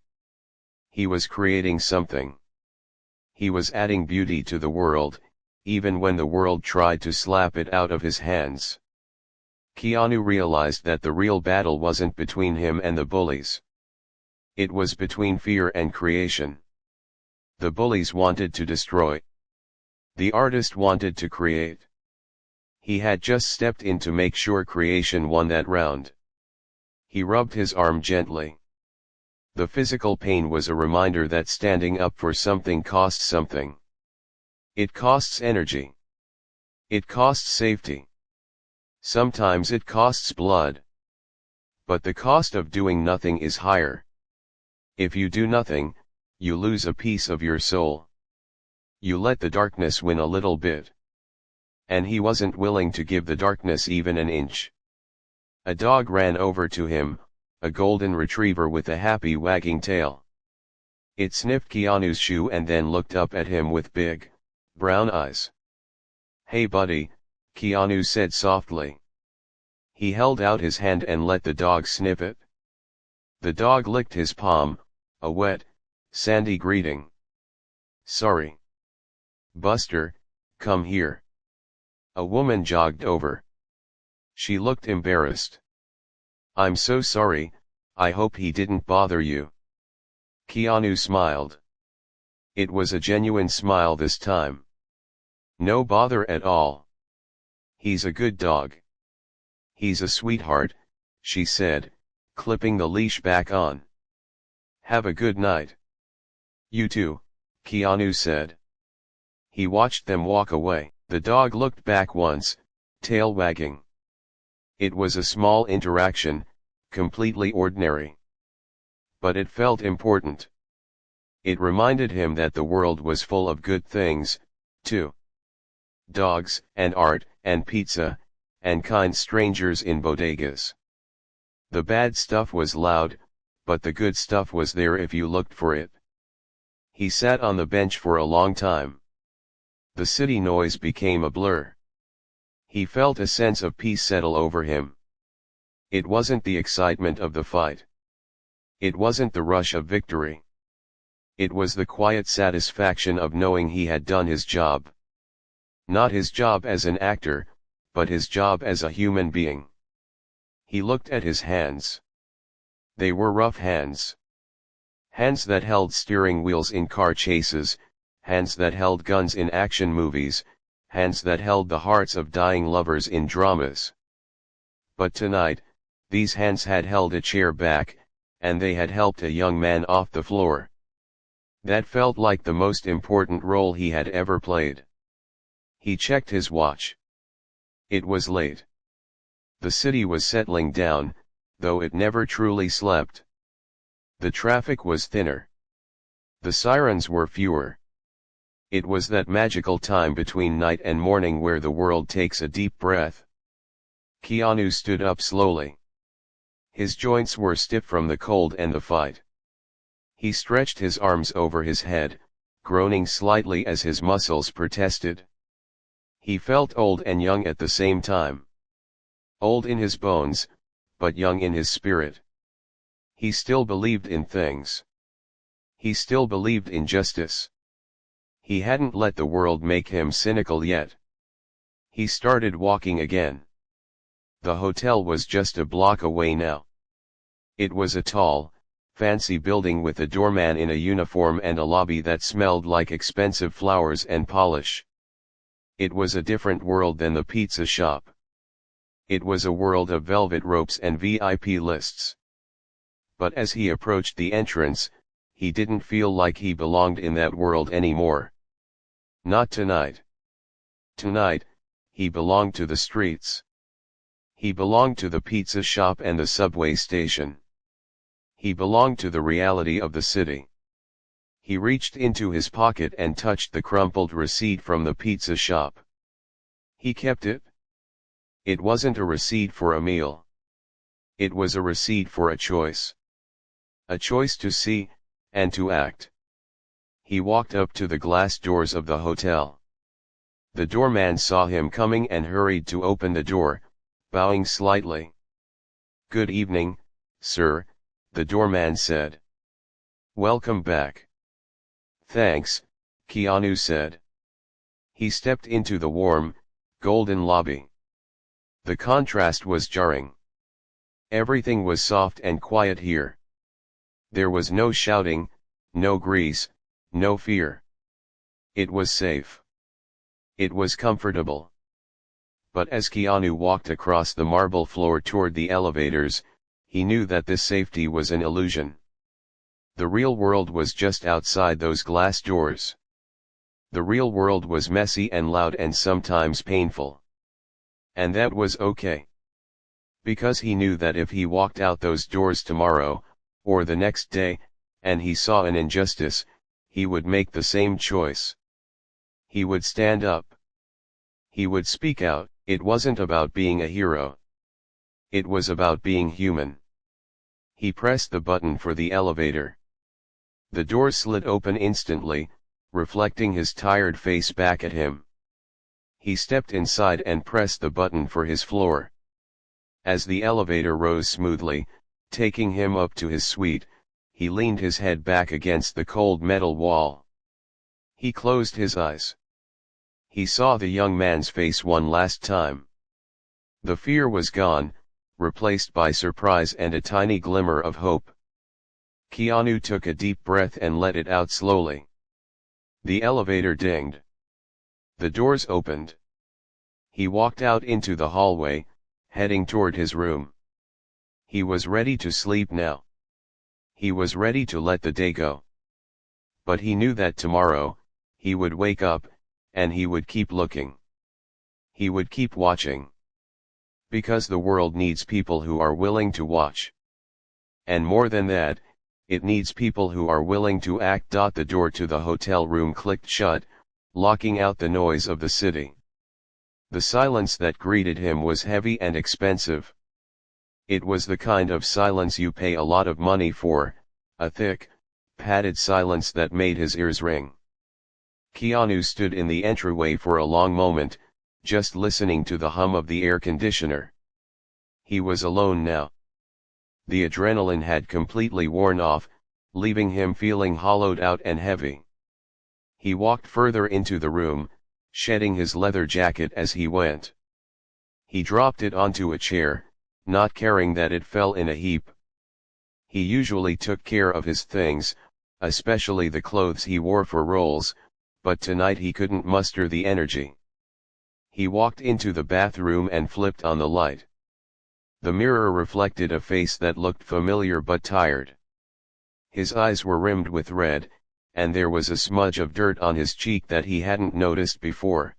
He was creating something. He was adding beauty to the world, even when the world tried to slap it out of his hands. Keanu realized that the real battle wasn't between him and the bullies. It was between fear and creation. The bullies wanted to destroy. The artist wanted to create. He had just stepped in to make sure creation won that round. He rubbed his arm gently. The physical pain was a reminder that standing up for something costs something. It costs energy. It costs safety. Sometimes it costs blood. But the cost of doing nothing is higher. If you do nothing, you lose a piece of your soul. You let the darkness win a little bit. And he wasn't willing to give the darkness even an inch. A dog ran over to him, a golden retriever with a happy wagging tail. It sniffed Keanu's shoe and then looked up at him with big, brown eyes. "Hey buddy," Keanu said softly. He held out his hand and let the dog sniff it. The dog licked his palm, a wet, sandy greeting. "Sorry. Buster, come here." A woman jogged over. She looked embarrassed. "I'm so sorry, I hope he didn't bother you." Keanu smiled. It was a genuine smile this time. "No bother at all. He's a good dog. He's a sweetheart," she said, clipping the leash back on. "Have a good night." "You too," Keanu said. He watched them walk away. The dog looked back once, tail wagging. It was a small interaction, completely ordinary. But it felt important. It reminded him that the world was full of good things, too. Dogs, and art, and pizza, and kind strangers in bodegas. The bad stuff was loud, but the good stuff was there if you looked for it. He sat on the bench for a long time. The city noise became a blur. He felt a sense of peace settle over him. It wasn't the excitement of the fight. It wasn't the rush of victory. It was the quiet satisfaction of knowing he had done his job. Not his job as an actor, but his job as a human being. He looked at his hands. They were rough hands. Hands that held steering wheels in car chases, hands that held guns in action movies, hands that held the hearts of dying lovers in dramas. But tonight, these hands had held a chair back, and they had helped a young man off the floor. That felt like the most important role he had ever played. He checked his watch. It was late. The city was settling down, though it never truly slept. The traffic was thinner. The sirens were fewer. It was that magical time between night and morning where the world takes a deep breath. Keanu stood up slowly. His joints were stiff from the cold and the fight. He stretched his arms over his head, groaning slightly as his muscles protested. He felt old and young at the same time. Old in his bones, but young in his spirit. He still believed in things. He still believed in justice. He hadn't let the world make him cynical yet. He started walking again. The hotel was just a block away now. It was a tall, fancy building with a doorman in a uniform and a lobby that smelled like expensive flowers and polish. It was a different world than the pizza shop. It was a world of velvet ropes and VIP lists. But as he approached the entrance, he didn't feel like he belonged in that world anymore. Not tonight. Tonight, he belonged to the streets. He belonged to the pizza shop and the subway station. He belonged to the reality of the city. He reached into his pocket and touched the crumpled receipt from the pizza shop. He kept it. It wasn't a receipt for a meal. It was a receipt for a choice. A choice to see, and to act. He walked up to the glass doors of the hotel. The doorman saw him coming and hurried to open the door, bowing slightly. "Good evening, sir," the doorman said. "Welcome back." "Thanks," Keanu said. He stepped into the warm, golden lobby. The contrast was jarring. Everything was soft and quiet here. There was no shouting, no grease, no fear. It was safe. It was comfortable. But as Keanu walked across the marble floor toward the elevators, he knew that this safety was an illusion. The real world was just outside those glass doors. The real world was messy and loud and sometimes painful. And that was okay. Because he knew that if he walked out those doors tomorrow, or the next day, and he saw an injustice, he would make the same choice. He would stand up. He would speak out. It wasn't about being a hero. It was about being human. He pressed the button for the elevator. The door slid open instantly, reflecting his tired face back at him. He stepped inside and pressed the button for his floor. As the elevator rose smoothly, taking him up to his suite, he leaned his head back against the cold metal wall. He closed his eyes. He saw the young man's face one last time. The fear was gone, replaced by surprise and a tiny glimmer of hope. Keanu took a deep breath and let it out slowly. The elevator dinged. The doors opened. He walked out into the hallway, heading toward his room. He was ready to sleep now. He was ready to let the day go. But he knew that tomorrow, he would wake up, and he would keep looking. He would keep watching. Because the world needs people who are willing to watch. And more than that, it needs people who are willing to act. The door to the hotel room clicked shut, locking out the noise of the city. The silence that greeted him was heavy and expensive. It was the kind of silence you pay a lot of money for, a thick, padded silence that made his ears ring. Keanu stood in the entryway for a long moment, just listening to the hum of the air conditioner. He was alone now. The adrenaline had completely worn off, leaving him feeling hollowed out and heavy. He walked further into the room, shedding his leather jacket as he went. He dropped it onto a chair, not caring that it fell in a heap. He usually took care of his things, especially the clothes he wore for roles, but tonight he couldn't muster the energy. He walked into the bathroom and flipped on the light. The mirror reflected a face that looked familiar but tired. His eyes were rimmed with red, and there was a smudge of dirt on his cheek that he hadn't noticed before.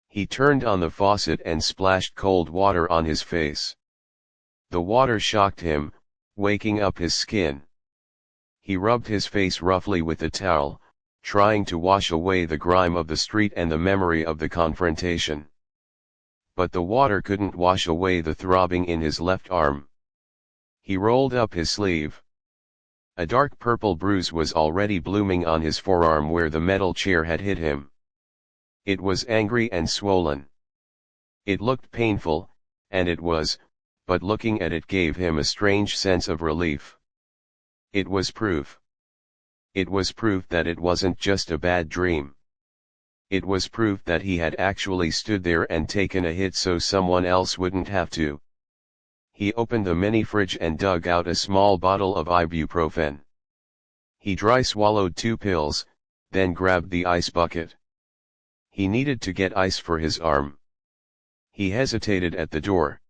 He turned on the faucet and splashed cold water on his face. The water shocked him, waking up his skin. He rubbed his face roughly with a towel, trying to wash away the grime of the street and the memory of the confrontation. But the water couldn't wash away the throbbing in his left arm. He rolled up his sleeve. A dark purple bruise was already blooming on his forearm where the metal chair had hit him. It was angry and swollen. It looked painful, and it was, but looking at it gave him a strange sense of relief. It was proof. It was proof that it wasn't just a bad dream. It was proof that he had actually stood there and taken a hit so someone else wouldn't have to. He opened the mini fridge and dug out a small bottle of ibuprofen. He dry swallowed 2 pills, then grabbed the ice bucket. He needed to get ice for his arm. He hesitated at the door.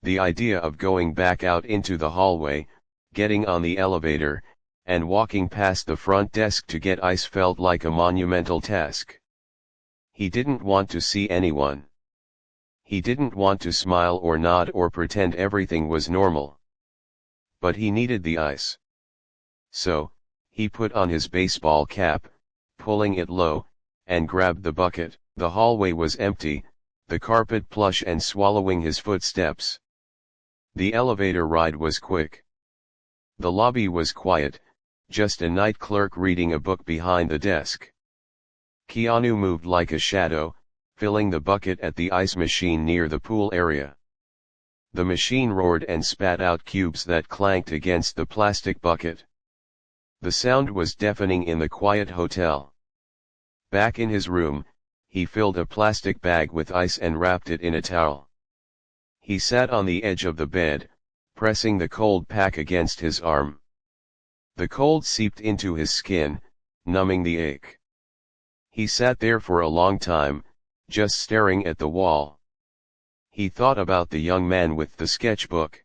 The idea of going back out into the hallway, getting on the elevator, and walking past the front desk to get ice felt like a monumental task. He didn't want to see anyone. He didn't want to smile or nod or pretend everything was normal. But he needed the ice. So, he put on his baseball cap, pulling it low, and grabbed the bucket. The hallway was empty, the carpet plush and swallowing his footsteps. The elevator ride was quick. The lobby was quiet, just a night clerk reading a book behind the desk. Keanu moved like a shadow, filling the bucket at the ice machine near the pool area. The machine roared and spat out cubes that clanked against the plastic bucket. The sound was deafening in the quiet hotel. Back in his room, he filled a plastic bag with ice and wrapped it in a towel. He sat on the edge of the bed, pressing the cold pack against his arm. The cold seeped into his skin, numbing the ache. He sat there for a long time, just staring at the wall. He thought about the young man with the sketchbook.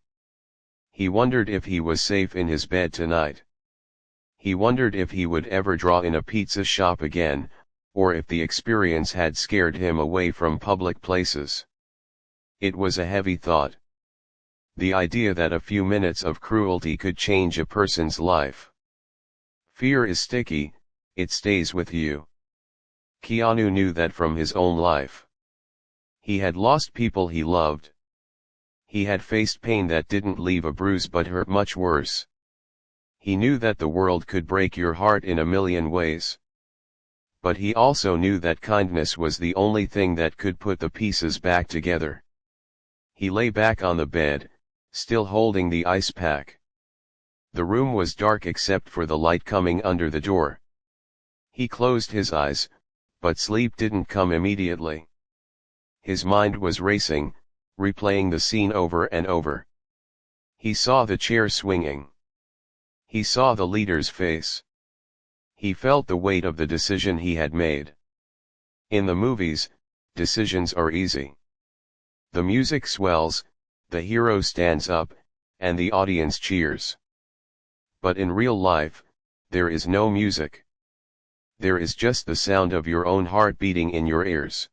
He wondered if he was safe in his bed tonight. He wondered if he would ever draw in a pizza shop again, or if the experience had scared him away from public places. It was a heavy thought. The idea that a few minutes of cruelty could change a person's life. Fear is sticky, it stays with you. Keanu knew that from his own life. He had lost people he loved. He had faced pain that didn't leave a bruise but hurt much worse. He knew that the world could break your heart in a million ways. But he also knew that kindness was the only thing that could put the pieces back together. He lay back on the bed, still holding the ice pack. The room was dark except for the light coming under the door. He closed his eyes, but sleep didn't come immediately. His mind was racing, replaying the scene over and over. He saw the chair swinging. He saw the leader's face. He felt the weight of the decision he had made. In the movies, decisions are easy. The music swells, the hero stands up, and the audience cheers. But in real life, there is no music. There is just the sound of your own heart beating in your ears.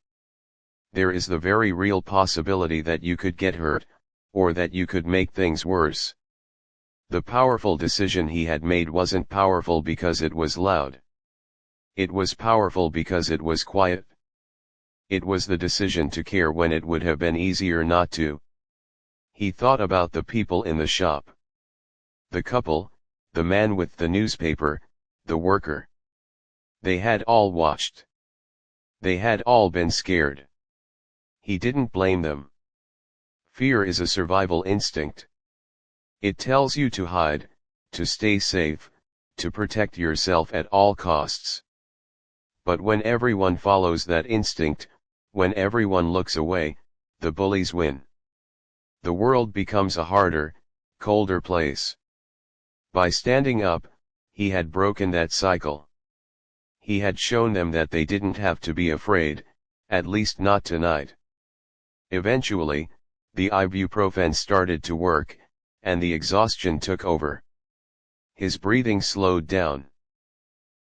There is the very real possibility that you could get hurt, or that you could make things worse. The powerful decision he had made wasn't powerful because it was loud. It was powerful because it was quiet. It was the decision to care when it would have been easier not to. He thought about the people in the shop. The couple, the man with the newspaper, the worker. They had all watched. They had all been scared. He didn't blame them. Fear is a survival instinct. It tells you to hide, to stay safe, to protect yourself at all costs. But when everyone follows that instinct, when everyone looks away, the bullies win. The world becomes a harder, colder place. By standing up, he had broken that cycle. He had shown them that they didn't have to be afraid, at least not tonight. Eventually, the ibuprofen started to work, and the exhaustion took over. His breathing slowed down.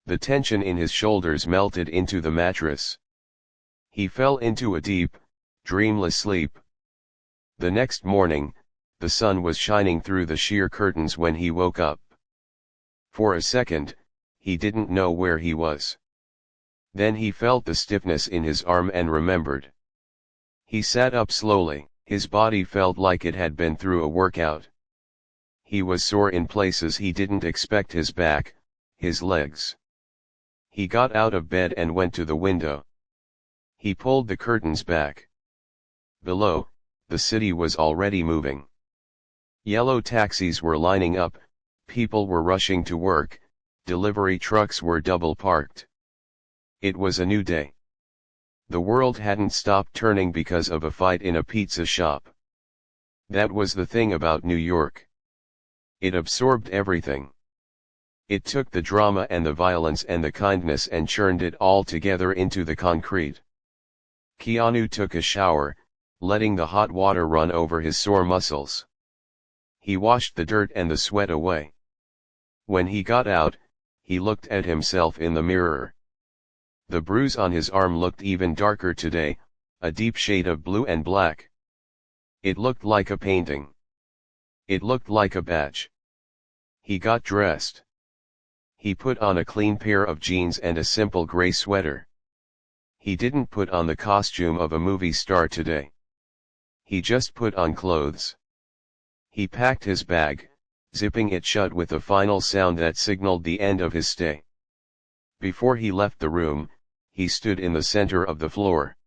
The tension in his shoulders melted into the mattress. He fell into a deep, dreamless sleep. The next morning, the sun was shining through the sheer curtains when he woke up. For a second, he didn't know where he was. Then he felt the stiffness in his arm and remembered. He sat up slowly. His body felt like it had been through a workout. He was sore in places he didn't expect: his back, his legs. He got out of bed and went to the window. He pulled the curtains back. Below, the city was already moving. Yellow taxis were lining up, people were rushing to work, delivery trucks were double parked. It was a new day. The world hadn't stopped turning because of a fight in a pizza shop. That was the thing about New York. It absorbed everything. It took the drama and the violence and the kindness and churned it all together into the concrete. Keanu took a shower, letting the hot water run over his sore muscles. He washed the dirt and the sweat away. When he got out, he looked at himself in the mirror. The bruise on his arm looked even darker today, a deep shade of blue and black. It looked like a painting. It looked like a badge. He got dressed. He put on a clean pair of jeans and a simple gray sweater. He didn't put on the costume of a movie star today. He just put on clothes. He packed his bag, zipping it shut with a final sound that signaled the end of his stay. Before he left the room, he stood in the center of the floor.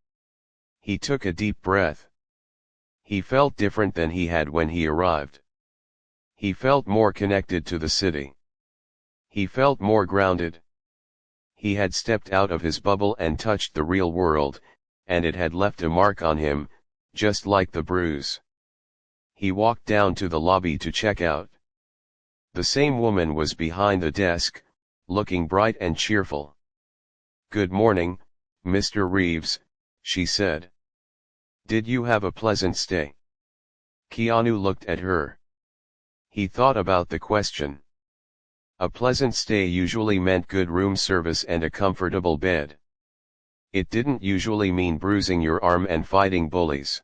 He took a deep breath. He felt different than he had when he arrived. He felt more connected to the city. He felt more grounded. He had stepped out of his bubble and touched the real world, and it had left a mark on him, just like the bruise. He walked down to the lobby to check out. The same woman was behind the desk, looking bright and cheerful. "Good morning, Mr. Reeves," she said. Did you have a pleasant stay? Keanu looked at her. He thought about the question. A pleasant stay usually meant good room service and a comfortable bed. It didn't usually mean bruising your arm and fighting bullies.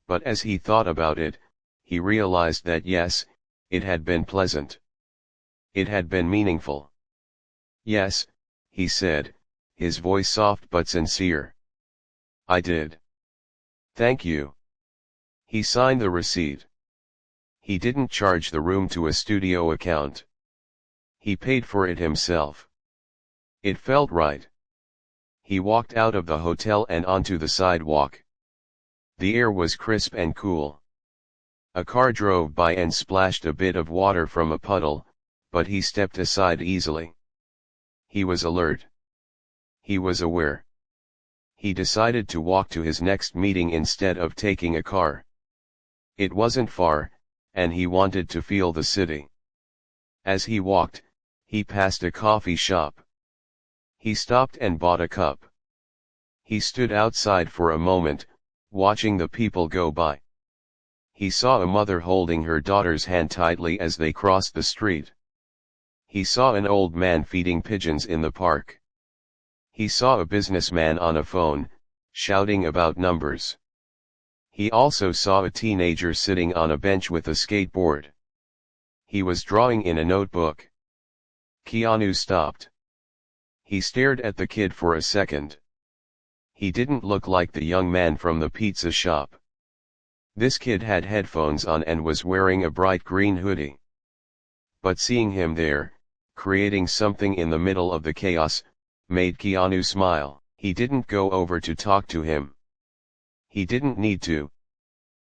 But as he thought about it, he realized that yes, it had been pleasant. It had been meaningful. Yes, he said, his voice soft but sincere. I did. Thank you. He signed the receipt. He didn't charge the room to a studio account. He paid for it himself. It felt right. He walked out of the hotel and onto the sidewalk. The air was crisp and cool. A car drove by and splashed a bit of water from a puddle, but he stepped aside easily. He was alert. He was aware. He decided to walk to his next meeting instead of taking a car. It wasn't far, and he wanted to feel the city. As he walked, he passed a coffee shop. He stopped and bought a cup. He stood outside for a moment, watching the people go by. He saw a mother holding her daughter's hand tightly as they crossed the street. He saw an old man feeding pigeons in the park. He saw a businessman on a phone, shouting about numbers. He also saw a teenager sitting on a bench with a skateboard. He was drawing in a notebook. Keanu stopped. He stared at the kid for a second. He didn't look like the young man from the pizza shop. This kid had headphones on and was wearing a bright green hoodie. But seeing him there, creating something in the middle of the chaos, made Keanu smile. He didn't go over to talk to him. He didn't need to.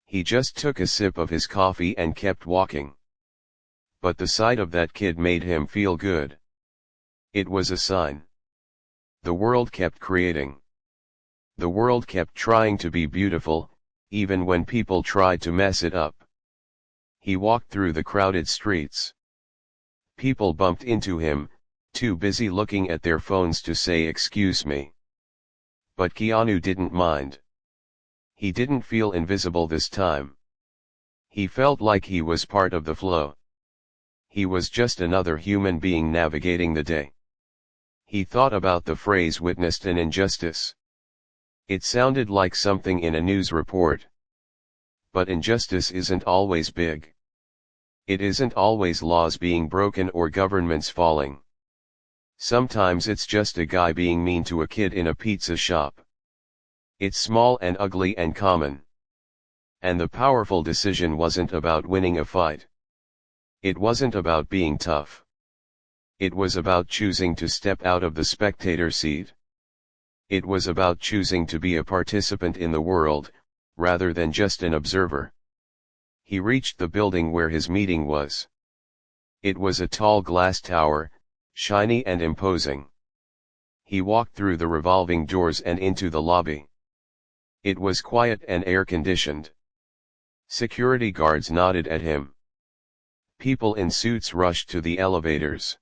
He just took a sip of his coffee and kept walking. But the sight of that kid made him feel good. It was a sign. The world kept creating. The world kept trying to be beautiful, even when people tried to mess it up. He walked through the crowded streets. People bumped into him, too busy looking at their phones to say excuse me. But Keanu didn't mind. He didn't feel invisible this time. He felt like he was part of the flow. He was just another human being navigating the day. He thought about the phrase "witnessed an injustice." It sounded like something in a news report. But injustice isn't always big. It isn't always laws being broken or governments falling. Sometimes it's just a guy being mean to a kid in a pizza shop. It's small and ugly and common. And the powerful decision wasn't about winning a fight. It wasn't about being tough. It was about choosing to step out of the spectator seat. It was about choosing to be a participant in the world, rather than just an observer. He reached the building where his meeting was. It was a tall glass tower, shiny and imposing. He walked through the revolving doors and into the lobby. It was quiet and air-conditioned. Security guards nodded at him. People in suits rushed to the elevators.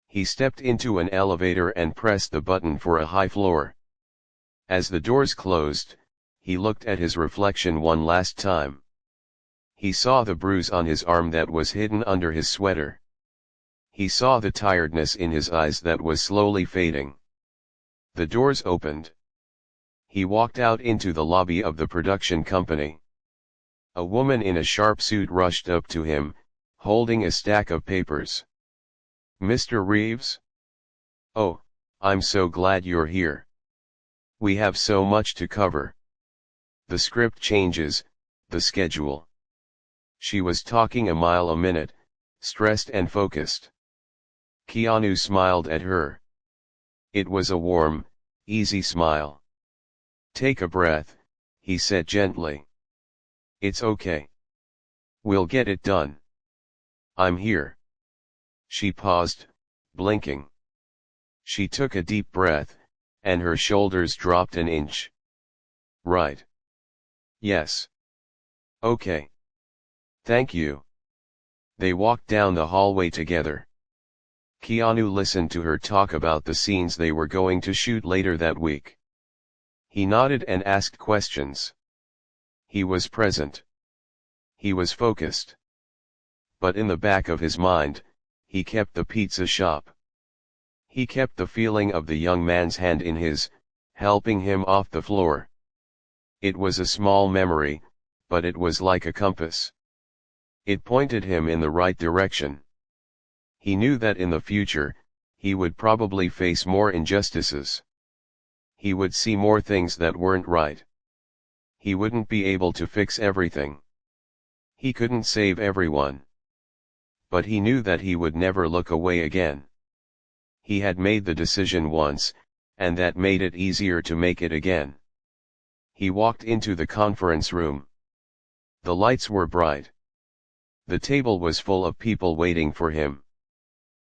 He stepped into an elevator and pressed the button for a high floor. As the doors closed, he looked at his reflection one last time. He saw the bruise on his arm that was hidden under his sweater. He saw the tiredness in his eyes that was slowly fading. The doors opened. He walked out into the lobby of the production company. A woman in a sharp suit rushed up to him, holding a stack of papers. "Mr. Reeves? Oh, I'm so glad you're here. We have so much to cover. The script changes, the schedule." She was talking a mile a minute, stressed and focused. Keanu smiled at her. It was a warm, easy smile. "Take a breath," he said gently. "It's okay. We'll get it done. I'm here." She paused, blinking. She took a deep breath, and her shoulders dropped an inch. "Right. Yes. Okay. Thank you." They walked down the hallway together. Keanu listened to her talk about the scenes they were going to shoot later that week. He nodded and asked questions. He was present. He was focused. But in the back of his mind, he kept the pizza shop. He kept the feeling of the young man's hand in his, helping him off the floor. It was a small memory, but it was like a compass. It pointed him in the right direction. He knew that in the future, he would probably face more injustices. He would see more things that weren't right. He wouldn't be able to fix everything. He couldn't save everyone. But he knew that he would never look away again. He had made the decision once, and that made it easier to make it again. He walked into the conference room. The lights were bright. The table was full of people waiting for him.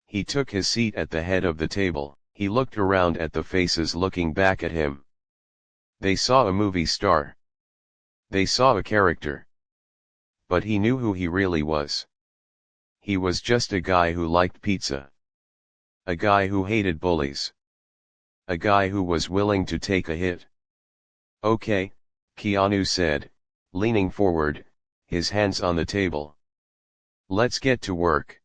He took his seat at the head of the table. He looked around at the faces looking back at him. They saw a movie star. They saw a character. But he knew who he really was. He was just a guy who liked pizza. A guy who hated bullies. A guy who was willing to take a hit. Okay, Keanu said, leaning forward, his hands on the table. Let's get to work.